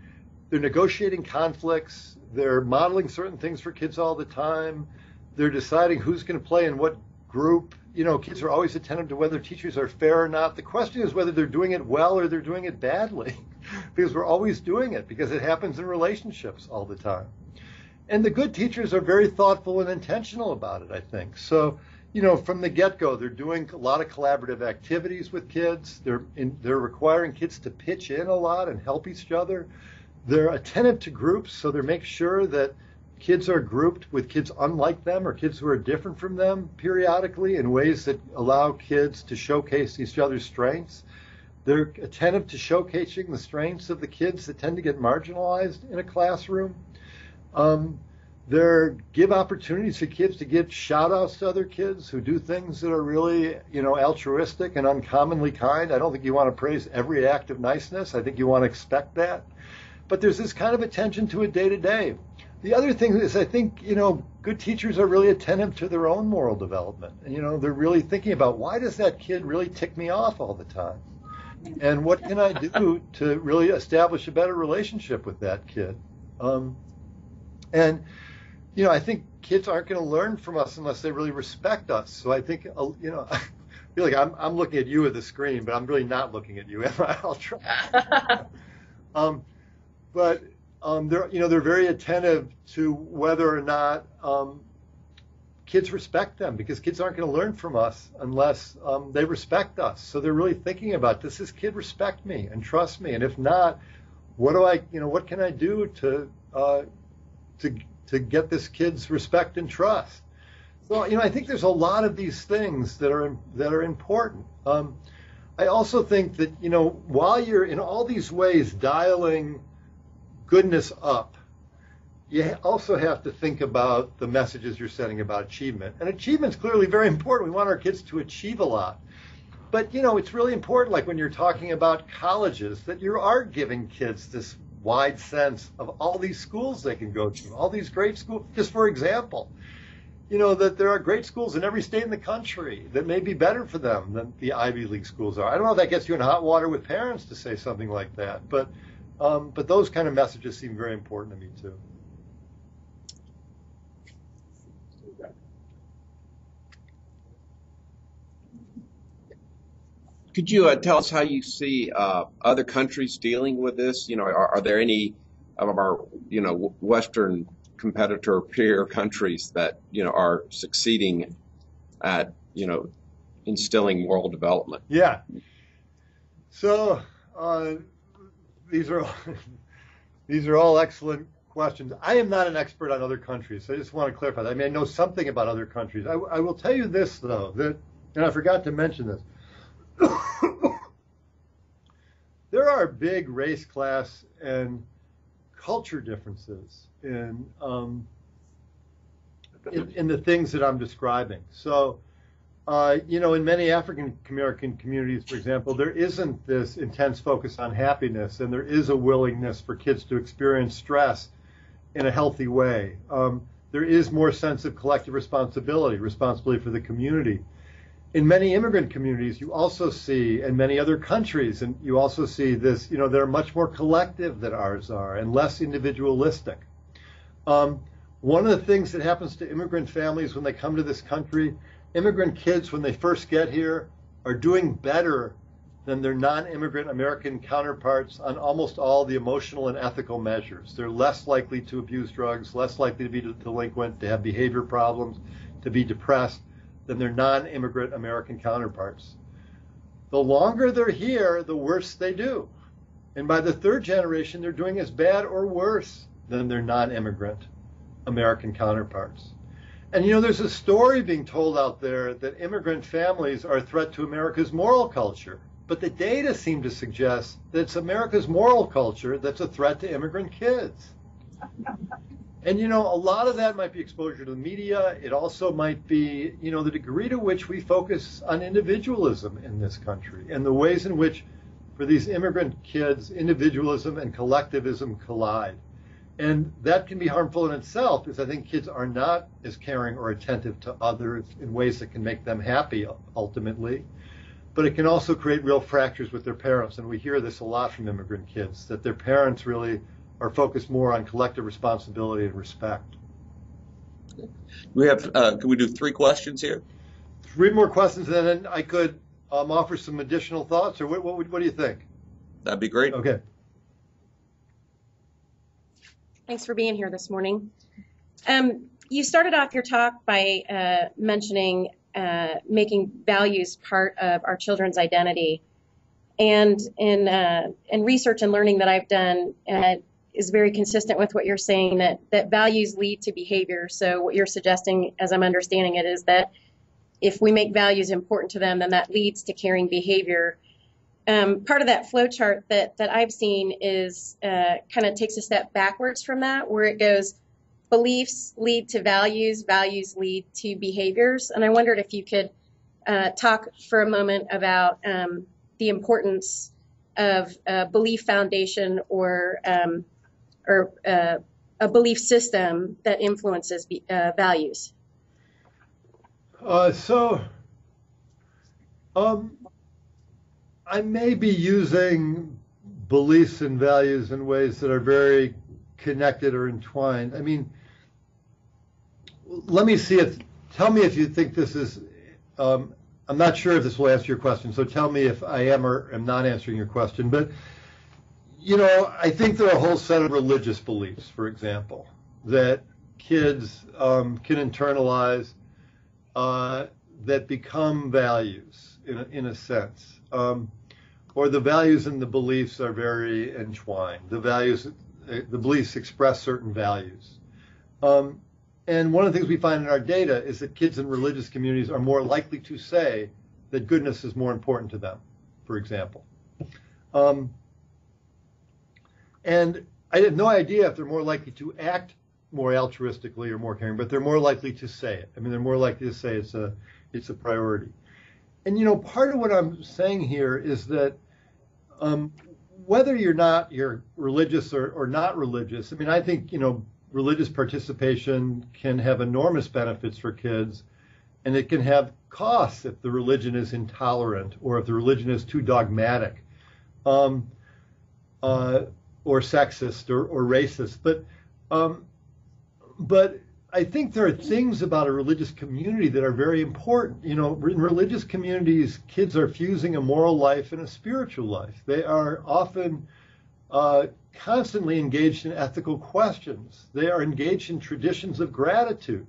They're negotiating conflicts. They're modeling certain things for kids all the time. They're deciding who's going to play in what group. Kids are always attentive to whether teachers are fair or not. The question is whether they're doing it well or they're doing it badly, because we're always doing it, because it happens in relationships all the time. And the good teachers are very thoughtful and intentional about it, I think. So, from the get-go, they're doing a lot of collaborative activities with kids. They're requiring kids to pitch in a lot and help each other. They're attentive to groups, so they make sure that kids are grouped with kids unlike them or kids who are different from them periodically in ways that allow kids to showcase each other's strengths. They're attentive to showcasing the strengths of the kids that tend to get marginalized in a classroom. They give opportunities for kids to give shout-outs to other kids who do things that are really, altruistic and uncommonly kind. I don't think you want to praise every act of niceness. I think you want to expect that. But there's this kind of attention to it day to day. The other thing is, I think, good teachers are really attentive to their own moral development. And, they're really thinking about, why does that kid really tick me off all the time? And what can I do to really establish a better relationship with that kid? And I think kids aren't going to learn from us unless they really respect us. So I think, I feel like I'm looking at you at the screen, but I'm really not looking at you. I'll try. But they're very attentive to whether or not kids respect them, because kids aren't going to learn from us unless they respect us. So they're really thinking about, does this kid respect me and trust me? And if not, what can I do to get this kid's respect and trust? So, I think there's a lot of these things that are important. I also think that, while you're in all these ways dialing goodness up, you also have to think about the messages you're sending about achievement. And achievement's clearly very important. We want our kids to achieve a lot. But, it's really important, like when you're talking about colleges, that you are giving kids this wide sense of all these schools they can go to, all these great schools. Just for example, that there are great schools in every state in the country that may be better for them than the Ivy League schools are. I don't know if that gets you in hot water with parents to say something like that, but those kind of messages seem very important to me too. Could you tell us how you see other countries dealing with this? Are there any of our, Western competitor peer countries that, are succeeding at, instilling moral development? Yeah. So these are all excellent questions. I am not an expert on other countries, so I just want to clarify that. I mean, I know something about other countries. I will tell you this, though, and I forgot to mention this. There are big race, class, and culture differences in the things that I'm describing. So, in many African American communities, for example, there isn't this intense focus on happiness, and there is a willingness for kids to experience stress in a healthy way. There is more sense of collective responsibility for the community. In many immigrant communities, you also see, in many other countries, and you also see this, they're much more collective than ours are and less individualistic. One of the things that happens to immigrant families when they come to this country, immigrant kids, when they first get here, are doing better than their non-immigrant American counterparts on almost all the emotional and ethical measures. They're less likely to abuse drugs, less likely to be delinquent, to have behavior problems, to be depressed than their non-immigrant American counterparts. The longer they're here, the worse they do. And by the third generation, they're doing as bad or worse than their non-immigrant American counterparts. And there's a story being told out there that immigrant families are a threat to America's moral culture. But the data seem to suggest that it's America's moral culture that's a threat to immigrant kids. And, a lot of that might be exposure to the media. It also might be, the degree to which we focus on individualism in this country and the ways in which, for these immigrant kids, individualism and collectivism collide. And that can be harmful in itself, because I think kids are not as caring or attentive to others in ways that can make them happy, ultimately. But it can also create real fractures with their parents. And we hear this a lot from immigrant kids, that their parents really are focused more on collective responsibility and respect. We have, can we do 3 questions here? 3 more questions, and then I could offer some additional thoughts, or what do you think? That'd be great. Okay. Thanks for being here this morning. You started off your talk by mentioning making values part of our children's identity. And in research and learning that I've done, is very consistent with what you're saying, that values lead to behavior. So what you're suggesting, as I'm understanding it, is that if we make values important to them, then that leads to caring behavior. Part of that flow chart that I've seen is kind of takes a step backwards from that, where it goes, beliefs lead to values, values lead to behaviors. And I wondered if you could talk for a moment about the importance of a belief foundation or a belief system that influences values. I may be using beliefs and values in ways that are very connected or entwined. I mean, tell me if you think this is, I'm not sure if this will answer your question, so tell me if I am or am not answering your question. But, I think there are a whole set of religious beliefs, for example, that kids can internalize that become values in a sense. Or the values and the beliefs are very entwined. The beliefs express certain values. And one of the things we find in our data is that kids in religious communities are more likely to say that goodness is more important to them, for example. And I have no idea if they're more likely to act more altruistically or more caring, but they're more likely to say it. I mean, they're more likely to say it's a priority. And, part of what I'm saying here is that whether you're religious or not religious, I mean, I think, religious participation can have enormous benefits for kids, and it can have costs if the religion is intolerant or if the religion is too dogmatic or sexist or racist. But I think there are things about a religious community that are very important. In religious communities, kids are fusing a moral life and a spiritual life. They are often constantly engaged in ethical questions. They are engaged in traditions of gratitude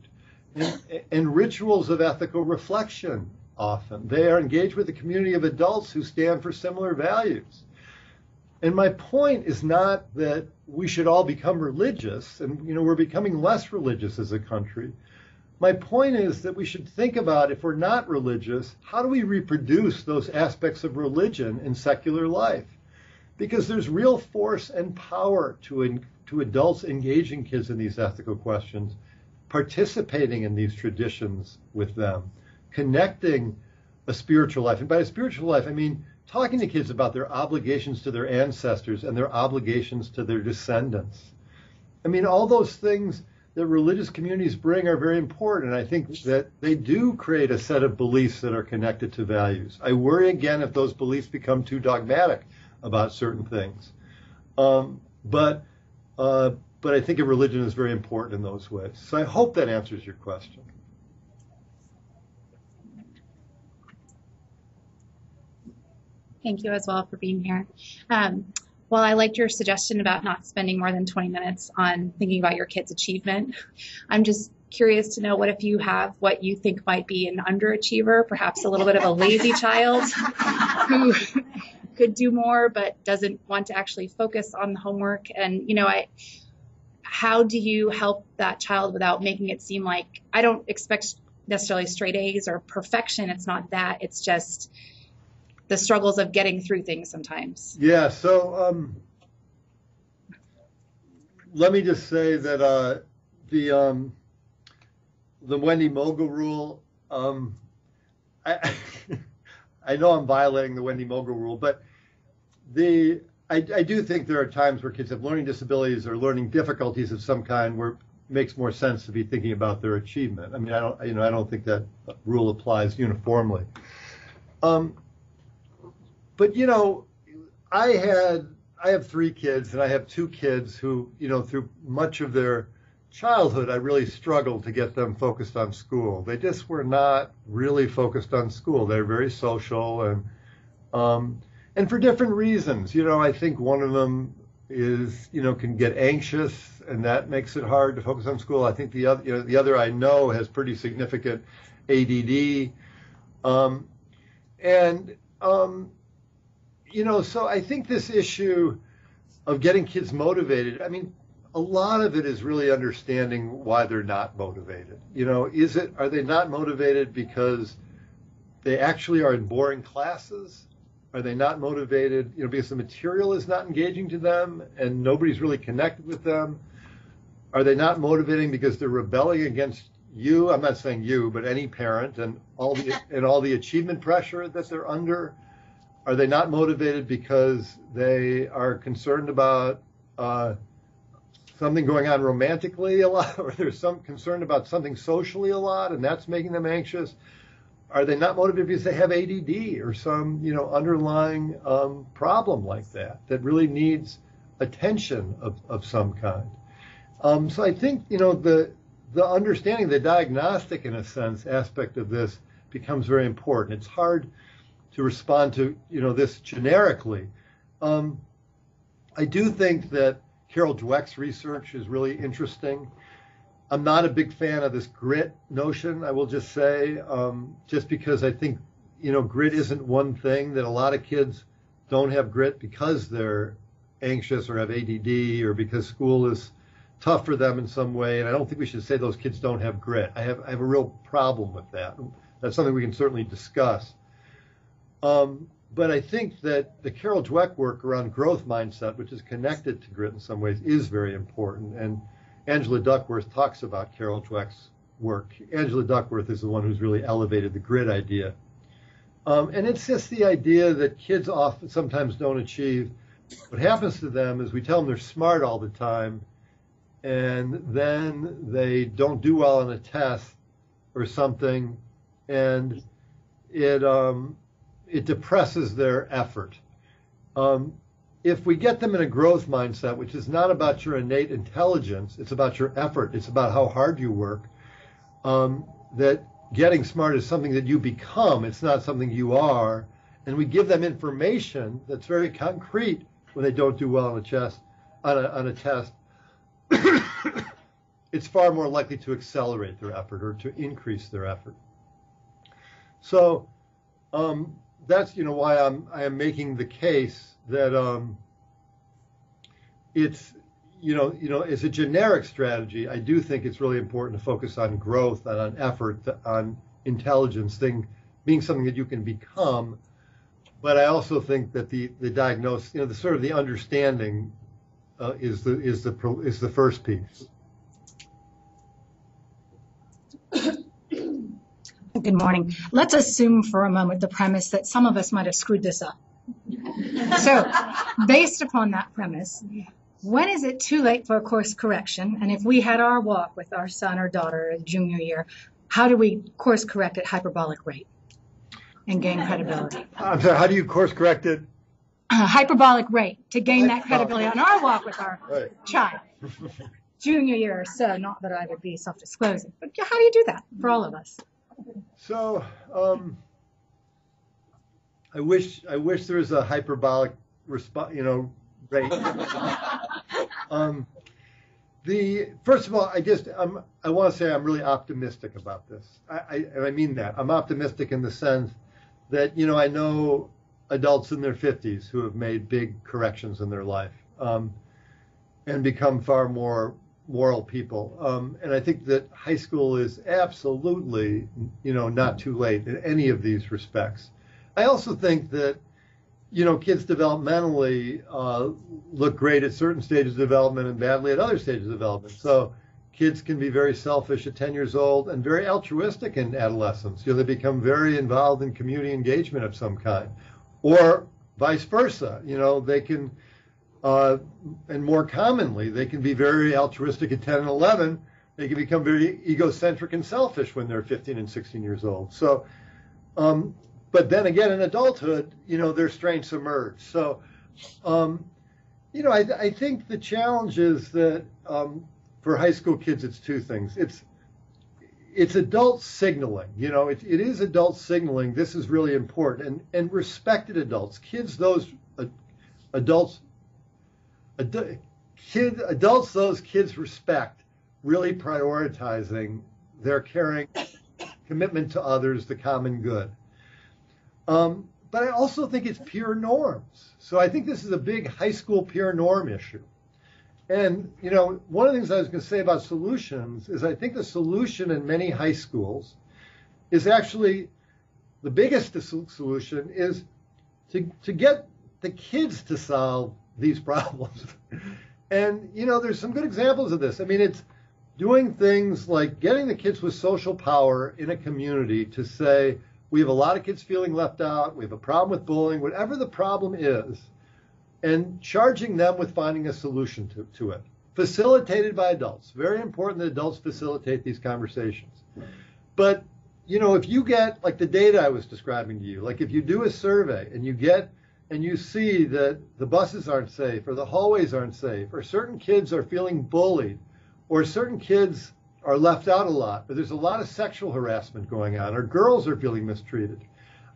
and rituals of ethical reflection often. They are engaged with a community of adults who stand for similar values. And my point is not that we should all become religious, and we're becoming less religious as a country. My point is that we should think about, if we're not religious, how do we reproduce those aspects of religion in secular life? Because there's real force and power to adults engaging kids in these ethical questions, participating in these traditions with them, connecting a spiritual life. And by a spiritual life, I mean talking to kids about their obligations to their ancestors and their obligations to their descendants. I mean, all those things that religious communities bring are very important, and I think that they do create a set of beliefs that are connected to values. I worry again if those beliefs become too dogmatic about certain things. But I think a religion is very important in those ways. So I hope that answers your question. Thank you as well for being here. While I liked your suggestion about not spending more than 20 minutes on thinking about your kid's achievement, I'm just curious to know what you think might be an underachiever, perhaps a little bit of a lazy child who could do more but doesn't want to actually focus on the homework. And, how do you help that child without making it seem like, I don't expect necessarily straight A's or perfection. It's not that. It's just the struggles of getting through things sometimes. Yeah, so let me just say that the Wendy Mogul rule, I know I'm violating the Wendy Mogul rule, but I do think there are times where kids have learning disabilities or learning difficulties of some kind where it makes more sense to be thinking about their achievement. I mean, I don't think that rule applies uniformly. But I have 3 kids, and I have 2 kids who, through much of their childhood, I really struggled to get them focused on school. They just were not really focused on school. They're very social, and for different reasons. I think one of them is, can get anxious, and that makes it hard to focus on school. I think the other I know has pretty significant ADD, so I think this issue of getting kids motivated, I mean, a lot of it is really understanding why they're not motivated. Are they not motivated because they actually are in boring classes? Are they not motivated, because the material is not engaging to them and nobody's really connected with them? Are they not motivating because they're rebelling against you? I'm not saying you, but any parent and all the achievement pressure that they're under. Are they not motivated because they are concerned about something going on romantically a lot, or there's some concern about something socially a lot, and that's making them anxious? Are they not motivated because they have ADD or some underlying problem like that really needs attention of some kind? So I think the understanding, the diagnostic, in a sense, aspect of this becomes very important. It's hard to respond to this generically. I do think that Carol Dweck's research is really interesting. I'm not a big fan of this grit notion, I will just say, just because I think grit isn't one thing, that a lot of kids don't have grit because they're anxious or have ADD or because school is tough for them in some way, and I don't think we should say those kids don't have grit. I have a real problem with that. That's something we can certainly discuss. But I think that the Carol Dweck work around growth mindset, which is connected to grit in some ways, is very important. And Angela Duckworth talks about Carol Dweck's work. Angela Duckworth is the one who's really elevated the grit idea. And it's just the idea that kids sometimes don't achieve. What happens to them is we tell them they're smart all the time, and then they don't do well on a test or something, and it depresses their effort. if we get them in a growth mindset, which is not about your innate intelligence, it's about your effort, it's about how hard you work, that getting smart is something that you become, it's not something you are, and we give them information that's very concrete when they don't do well on a test, it's far more likely to accelerate their effort or to increase their effort. So that's why I am making the case that it's as a generic strategy, I do think it's really important to focus on growth and on effort, on intelligence being something that you can become. But I also think that the diagnosis, the sort of the understanding is the first piece. Good morning. Let's assume for a moment the premise that some of us might have screwed this up. So, based upon that premise, when is it too late for a course correction? And if we had our walk with our son or daughter junior year, how do we course correct at hyperbolic rate and gain credibility? I'm sorry, how do you course correct it? Hyperbolic rate to gain that credibility on our walk with our child. Junior year or so, not that I would be self-disclosing, but how do you do that for all of us? So, I wish there was a hyperbolic response, rate. First of all, I want to say I'm really optimistic about this. I mean that. I'm optimistic in the sense that, I know adults in their 50s who have made big corrections in their life and become far more moral people. And I think that high school is absolutely, not too late in any of these respects. I also think that, kids developmentally look great at certain stages of development and badly at other stages of development. So kids can be very selfish at 10 years old and very altruistic in adolescence. They become very involved in community engagement of some kind. Or vice versa, they can, and more commonly, they can be very altruistic at 10 and 11. They can become very egocentric and selfish when they're 15 and 16 years old. So, but then again, in adulthood, their strengths emerge. So, I think the challenge is that for high school kids, it's two things. It's adult signaling. It is adult signaling. This is really important. And respected adults, adults those kids respect, really prioritizing their caring, commitment to others, the common good. But I also think it's peer norms. So I think this is a big high school peer norm issue. And, one of the things I was going to say about solutions is I think the solution in many high schools is actually the biggest solution is to get the kids to solve these problems. And, there's some good examples of this. I mean, it's doing things like getting the kids with social power in a community to say, we have a lot of kids feeling left out, we have a problem with bullying, whatever the problem is, and charging them with finding a solution to it, facilitated by adults. Very important that adults facilitate these conversations. But, if you get, like the data I was describing to you, like if you do a survey and you see that the buses aren't safe or the hallways aren't safe or certain kids are feeling bullied or certain kids are left out a lot, or there's a lot of sexual harassment going on, or girls are feeling mistreated,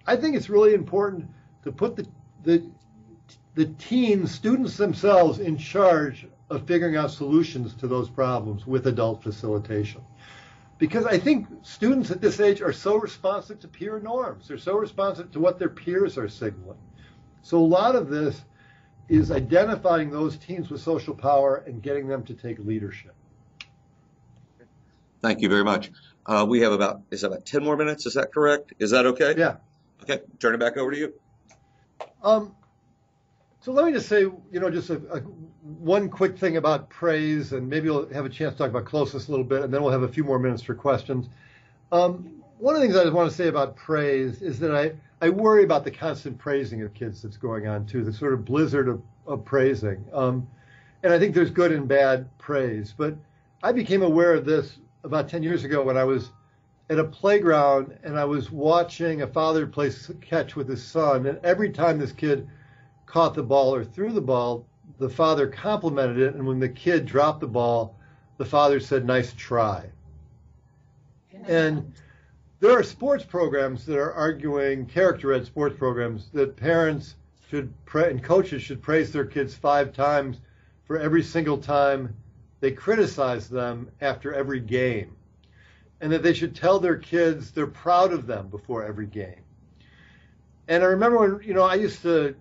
I think it's really important to put the teens, students themselves, in charge of figuring out solutions to those problems with adult facilitation. Because I think students at this age are so responsive to peer norms. They're so responsive to what their peers are signaling. So a lot of this is identifying those teens with social power and getting them to take leadership. Thank you very much. We have about 10 more minutes. Is that correct? Is that okay? Yeah. Okay. Turn it back over to you. So let me just say, just one quick thing about praise, and maybe we'll have a chance to talk about closeness a little bit, and then we'll have a few more minutes for questions. One of the things I want to say about praise is that I worry about the constant praising of kids that's going on too, the sort of blizzard of praising. And I think there's good and bad praise. But I became aware of this about 10 years ago when I was at a playground and I was watching a father play catch with his son. And every time this kid caught the ball or threw the ball, the father complimented it, and when the kid dropped the ball, the father said, "Nice try." And there are sports programs that are arguing, character-ed sports programs, that parents should and coaches should praise their kids 5 times for every single time they criticize them after every game, and that they should tell their kids they're proud of them before every game. And I remember when, I used to,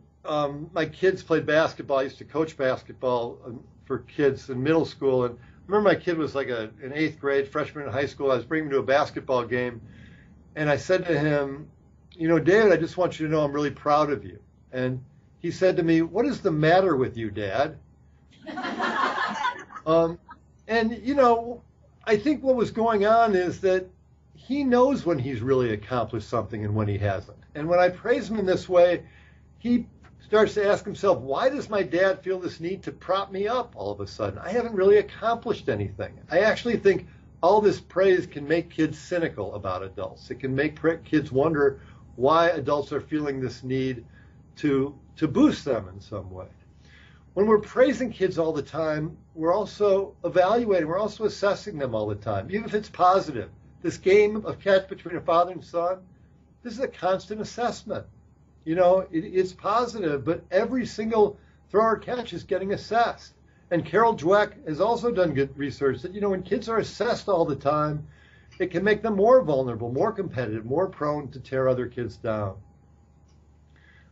my kids played basketball. I used to coach basketball for kids in middle school. And I remember my kid was like in 8th grade, freshman in high school. I was bringing him to a basketball game. And I said to him, "David, I just want you to know I'm really proud of you." And he said to me, "What is the matter with you, Dad?" I think what was going on is that he knows when he's really accomplished something and when he hasn't. And when I praise him in this way, he starts to ask himself, why does my dad feel this need to prop me up all of a sudden? I haven't really accomplished anything. I actually think all this praise can make kids cynical about adults. It can make kids wonder why adults are feeling this need to boost them in some way. When we're praising kids all the time, we're also evaluating, we're also assessing them all the time, even if it's positive. This game of catch between a father and son, this is a constant assessment. It's positive, but every single throw or catch is getting assessed. And Carol Dweck has also done good research that, when kids are assessed all the time, it can make them more vulnerable, more competitive, more prone to tear other kids down.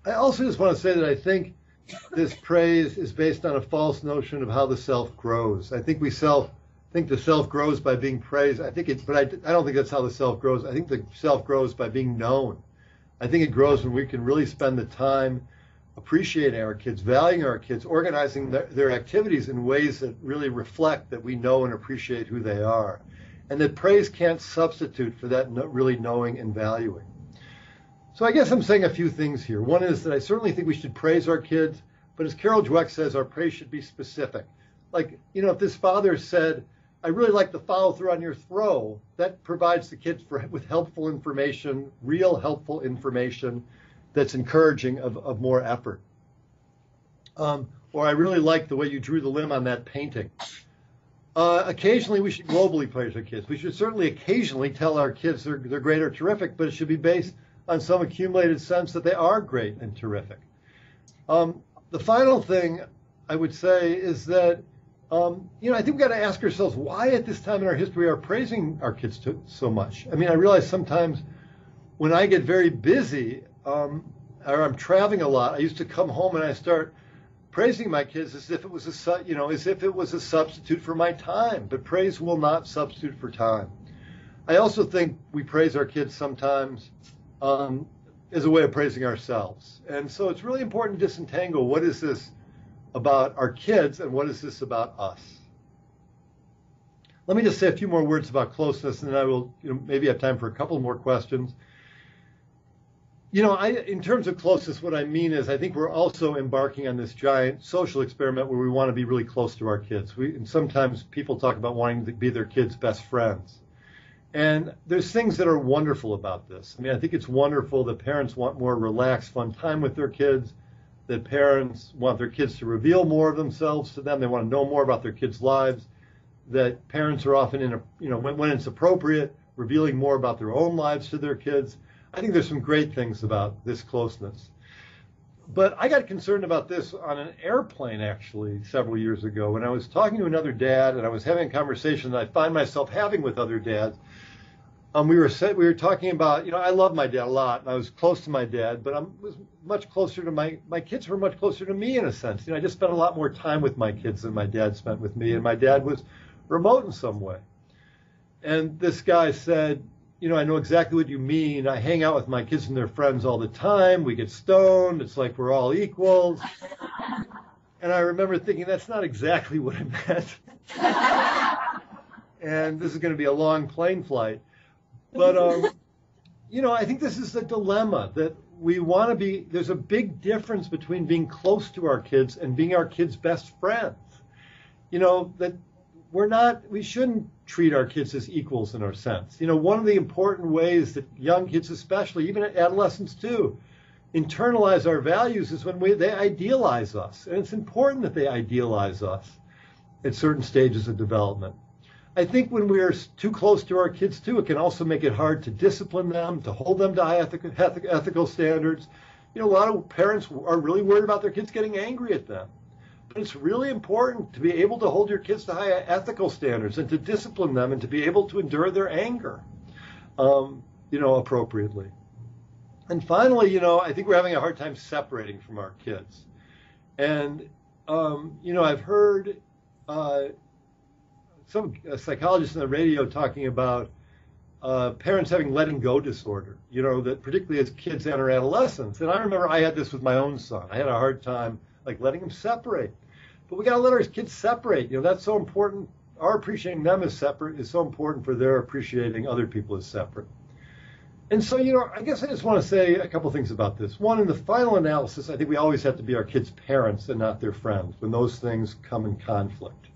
I also just want to say that I think this praise is based on a false notion of how the self grows. I think the self grows by being praised. I don't think that's how the self grows. I think the self grows by being known. I think it grows when we can really spend the time appreciating our kids, valuing our kids, organizing their activities in ways that really reflect that we know and appreciate who they are. And that praise can't substitute for that really knowing and valuing. So I guess I'm saying a few things here. One is that I certainly think we should praise our kids, but as Carol Dweck says, our praise should be specific. Like, if this father said, "I really like the follow through on your throw," that provides the kids with helpful information, real helpful information that's encouraging of more effort. Or "I really like the way you drew the limb on that painting." Occasionally, we should globally praise our kids. We should certainly occasionally tell our kids they're great or terrific, but it should be based on some accumulated sense that they are great and terrific. The final thing I would say is that, I think we've got to ask ourselves why at this time in our history we are praising our kids so much. I realize sometimes when I get very busy or I'm traveling a lot, I used to come home and I start praising my kids as if it was a substitute for my time. But praise will not substitute for time. I also think we praise our kids sometimes as a way of praising ourselves. And so it's really important to disentangle what is this about our kids and what is this about us. Let me just say a few more words about closeness, and then I will maybe have time for a couple more questions. In terms of closeness, what I mean is I think we're also embarking on this giant social experiment where we want to be really close to our kids. And sometimes people talk about wanting to be their kids' best friends. And there's things that are wonderful about this. I think it's wonderful that parents want more relaxed, fun time with their kids, that parents want their kids to reveal more of themselves to them. They want to know more about their kids' lives, that parents are often, when it's appropriate, revealing more about their own lives to their kids. I think there's some great things about this closeness. But I got concerned about this on an airplane, actually, several years ago when I was talking to another dad and I was having a conversation that I find myself having with other dads. We were talking about, I love my dad a lot, and I was close to my dad, but I was much closer to my kids were much closer to me in a sense. I just spent a lot more time with my kids than my dad spent with me, and my dad was remote in some way. And this guy said, I know exactly what you mean. I hang out with my kids and their friends all the time. We get stoned. It's like we're all equals. And I remember thinking, that's not exactly what I meant. And this is going to be a long plane flight. But, I think this is the dilemma that we want to be. There's a big difference between being close to our kids and being our kids' best friends. That we shouldn't treat our kids as equals in our sense. One of the important ways that young kids especially, even adolescents too, internalize our values is when they idealize us. And it's important that they idealize us at certain stages of development. I think when we are too close to our kids too, it can also make it hard to discipline them, to hold them to high ethical standards. You know, a lot of parents are really worried about their kids getting angry at them. But it's really important to be able to hold your kids to high ethical standards and to discipline them and to be able to endure their anger, appropriately. And finally, I think we're having a hard time separating from our kids. And, I've heard some psychologists on the radio talking about parents having letting go disorder, that particularly as kids enter adolescence. And I remember I had this with my own son. I had a hard time letting him separate. But we got to let our kids separate. That's so important. Our appreciating them as separate is so important for their appreciating other people as separate. And so, I guess I just want to say a couple things about this. One, in the final analysis, I think we always have to be our kids' parents and not their friends when those things come in conflict.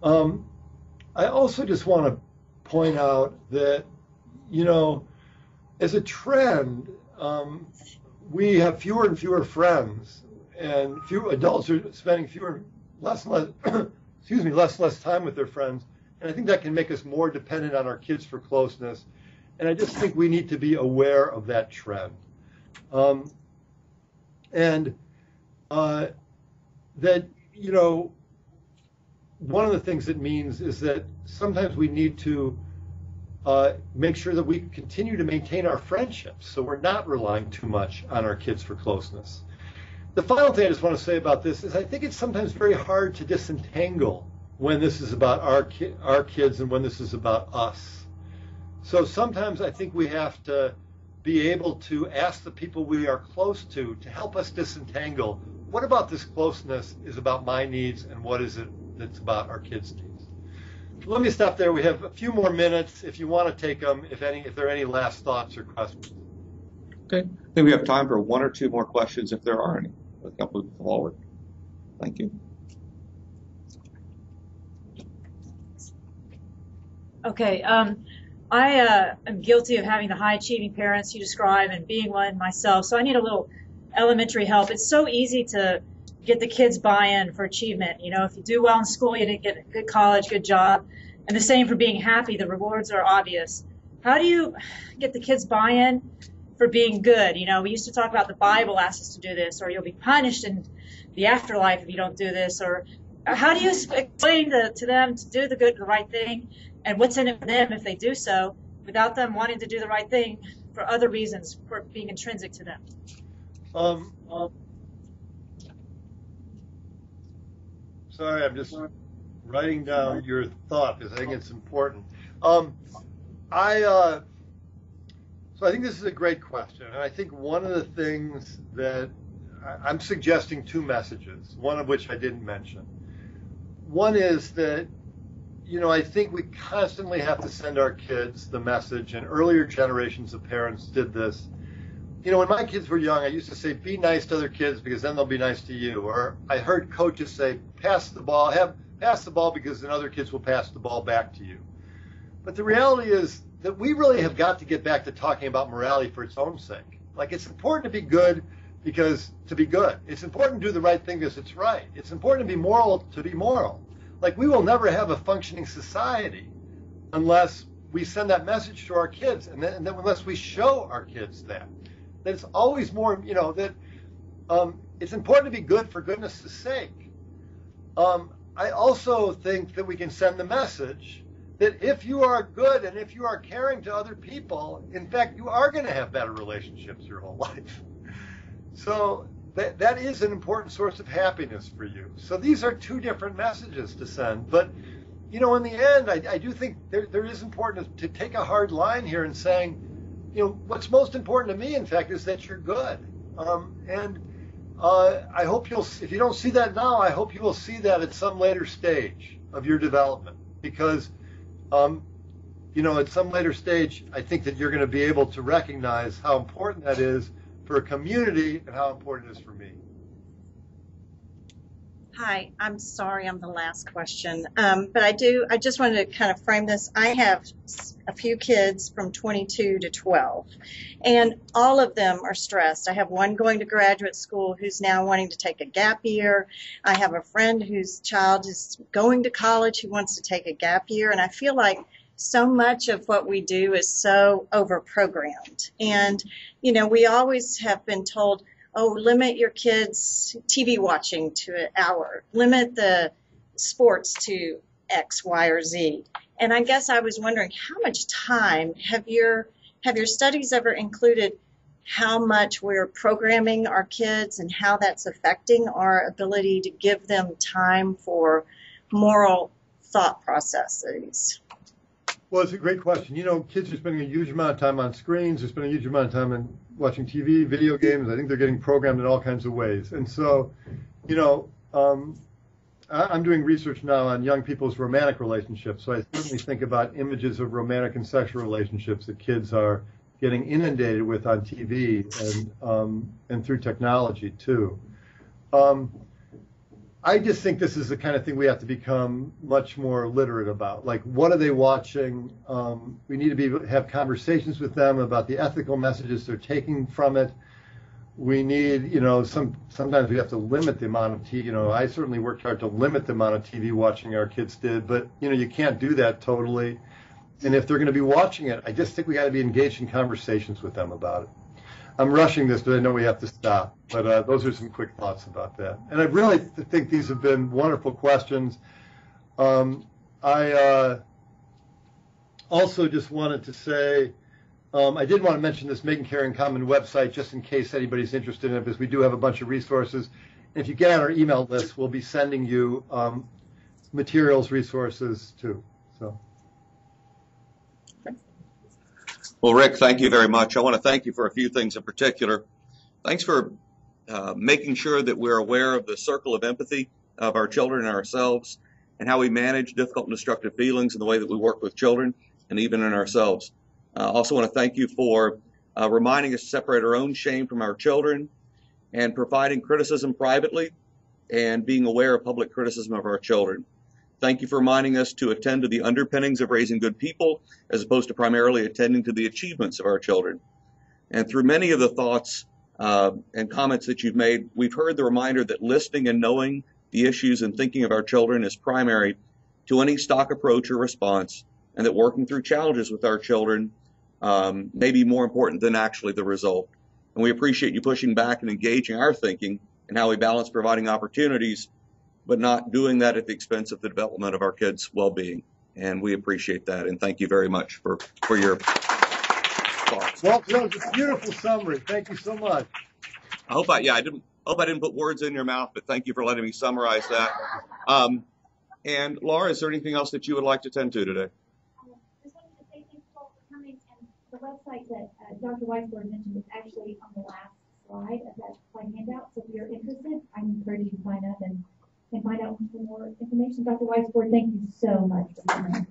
I also just want to point out that, as a trend, we have fewer and fewer friends, and adults are spending less time with their friends. And I think that can make us more dependent on our kids for closeness. And I just think we need to be aware of that trend. One of the things it means is that sometimes we need to make sure that we continue to maintain our friendships, so we're not relying too much on our kids for closeness. The final thing I just want to say about this is I think it's sometimes very hard to disentangle when this is about our kids and when this is about us. So sometimes I think we have to be able to ask the people we are close to help us disentangle. What about this closeness is about my needs, and what is it that's about our kids' needs? So let me stop there. We have a few more minutes if you want to take them, if there are any last thoughts or questions. Okay. I think we have time for one or two more questions if there are any. Let's move forward. Thank you. Okay. I am guilty of having the high-achieving parents you describe and being one myself, so I need a little elementary help. It's so easy to get the kids buy-in for achievement. If you do well in school, you didn't get a good college, good job, and the same for being happy. The rewards are obvious. How do you get the kids buy-in for being good? We used to talk about the Bible asks us to do this, or you'll be punished in the afterlife if you don't do this, or how do you explain to them to do the right thing and what's in it for them if they do so, without them wanting to do the right thing for other reasons, for being intrinsic to them? Sorry, I'm just writing down your thought because I think it's important. So I think this is a great question, and I think one of the things that I'm suggesting two messages, one of which I didn't mention. One is that, I think we constantly have to send our kids the message, and earlier generations of parents did this. When my kids were young, I used to say, be nice to other kids because then they'll be nice to you. Or I heard coaches say, pass the ball because then other kids will pass the ball back to you. But the reality is that we really have got to get back to talking about morality for its own sake. It's important to be good to be good. It's important to do the right thing because it's right. It's important to be moral to be moral. We will never have a functioning society unless we send that message to our kids, and then unless we show our kids that it's always more, that it's important to be good for goodness' sake. I also think that we can send the message that if you are good and if you are caring to other people, in fact, you are going to have better relationships your whole life. So that is an important source of happiness for you. So these are two different messages to send. But, in the end, I do think there is important to take a hard line here and saying, what's most important to me, in fact, is that you're good. I hope if you don't see that now, I hope you will see that at some later stage of your development. Because, at some later stage, I think that you're going to be able to recognize how important that is for a community and how important it is for me. Hi, I'm sorry I'm the last question, but I just wanted to kind of frame this. I have a few kids from 22 to 12, and all of them are stressed. I have one going to graduate school who's now wanting to take a gap year. I have a friend whose child is going to college who wants to take a gap year, and I feel like so much of what we do is so over-programmed. And, you know, we always have been told, oh, limit your kids' TV watching to an hour, limit the sports to X, Y, or Z. And I guess I was wondering, how much time have your studies ever included how much we're programming our kids and how that's affecting our ability to give them time for moral thought processes? Well, it's a great question. You know, kids are spending a huge amount of time on screens. They're spending a huge amount of time in watching TV, video games. I think they're getting programmed in all kinds of ways. And so, you know, I'm doing research now on young people's romantic relationships. So I certainly think about images of romantic and sexual relationships that kids are getting inundated with on TV and through technology too. I just think this is the kind of thing we have to become much more literate about. Like, what are they watching? We need to have conversations with them about the ethical messages they're taking from it. We need, you know, sometimes we have to limit the amount of TV. You know, I certainly worked hard to limit the amount of TV watching our kids did, but, you know, you can't do that totally. And if they're going to be watching it, I just think we got to be engaged in conversations with them about it. I'm rushing this, but I know we have to stop. But those are some quick thoughts about that. And I really think these have been wonderful questions. I also just wanted to say, I did want to mention this Making Caring Common website, just in case anybody's interested in it, because we do have a bunch of resources. And if you get on our email list, we'll be sending you materials, resources, too. So. Well, Rick, thank you very much. I want to thank you for a few things in particular. Thanks for making sure that we're aware of the circle of empathy of our children and ourselves and how we manage difficult and destructive feelings in the way that we work with children and even in ourselves. I also want to thank you for reminding us to separate our own shame from our children and providing criticism privately and being aware of public criticism of our children. Thank you for reminding us to attend to the underpinnings of raising good people as opposed to primarily attending to the achievements of our children. And through many of the thoughts and comments that you've made, we've heard the reminder that listening and knowing the issues and thinking of our children is primary to any stock approach or response, and that working through challenges with our children may be more important than actually the result. And we appreciate you pushing back and engaging our thinking and how we balance providing opportunities but not doing that at the expense of the development of our kids' well-being. And we appreciate that. And thank you very much for your thoughts. Well, that was a beautiful summary. Thank you so much. I hope I didn't put words in your mouth, but thank you for letting me summarize that. And Laura, is there anything else that you would like to tend to today? I just wanted to say thank you all for coming. And the website that Dr. Weissbourd mentioned is actually on the last slide of that slide handout. So if you're interested, I encourage you to sign up and find out more information. Dr. Weissbourd, thank you so much for coming.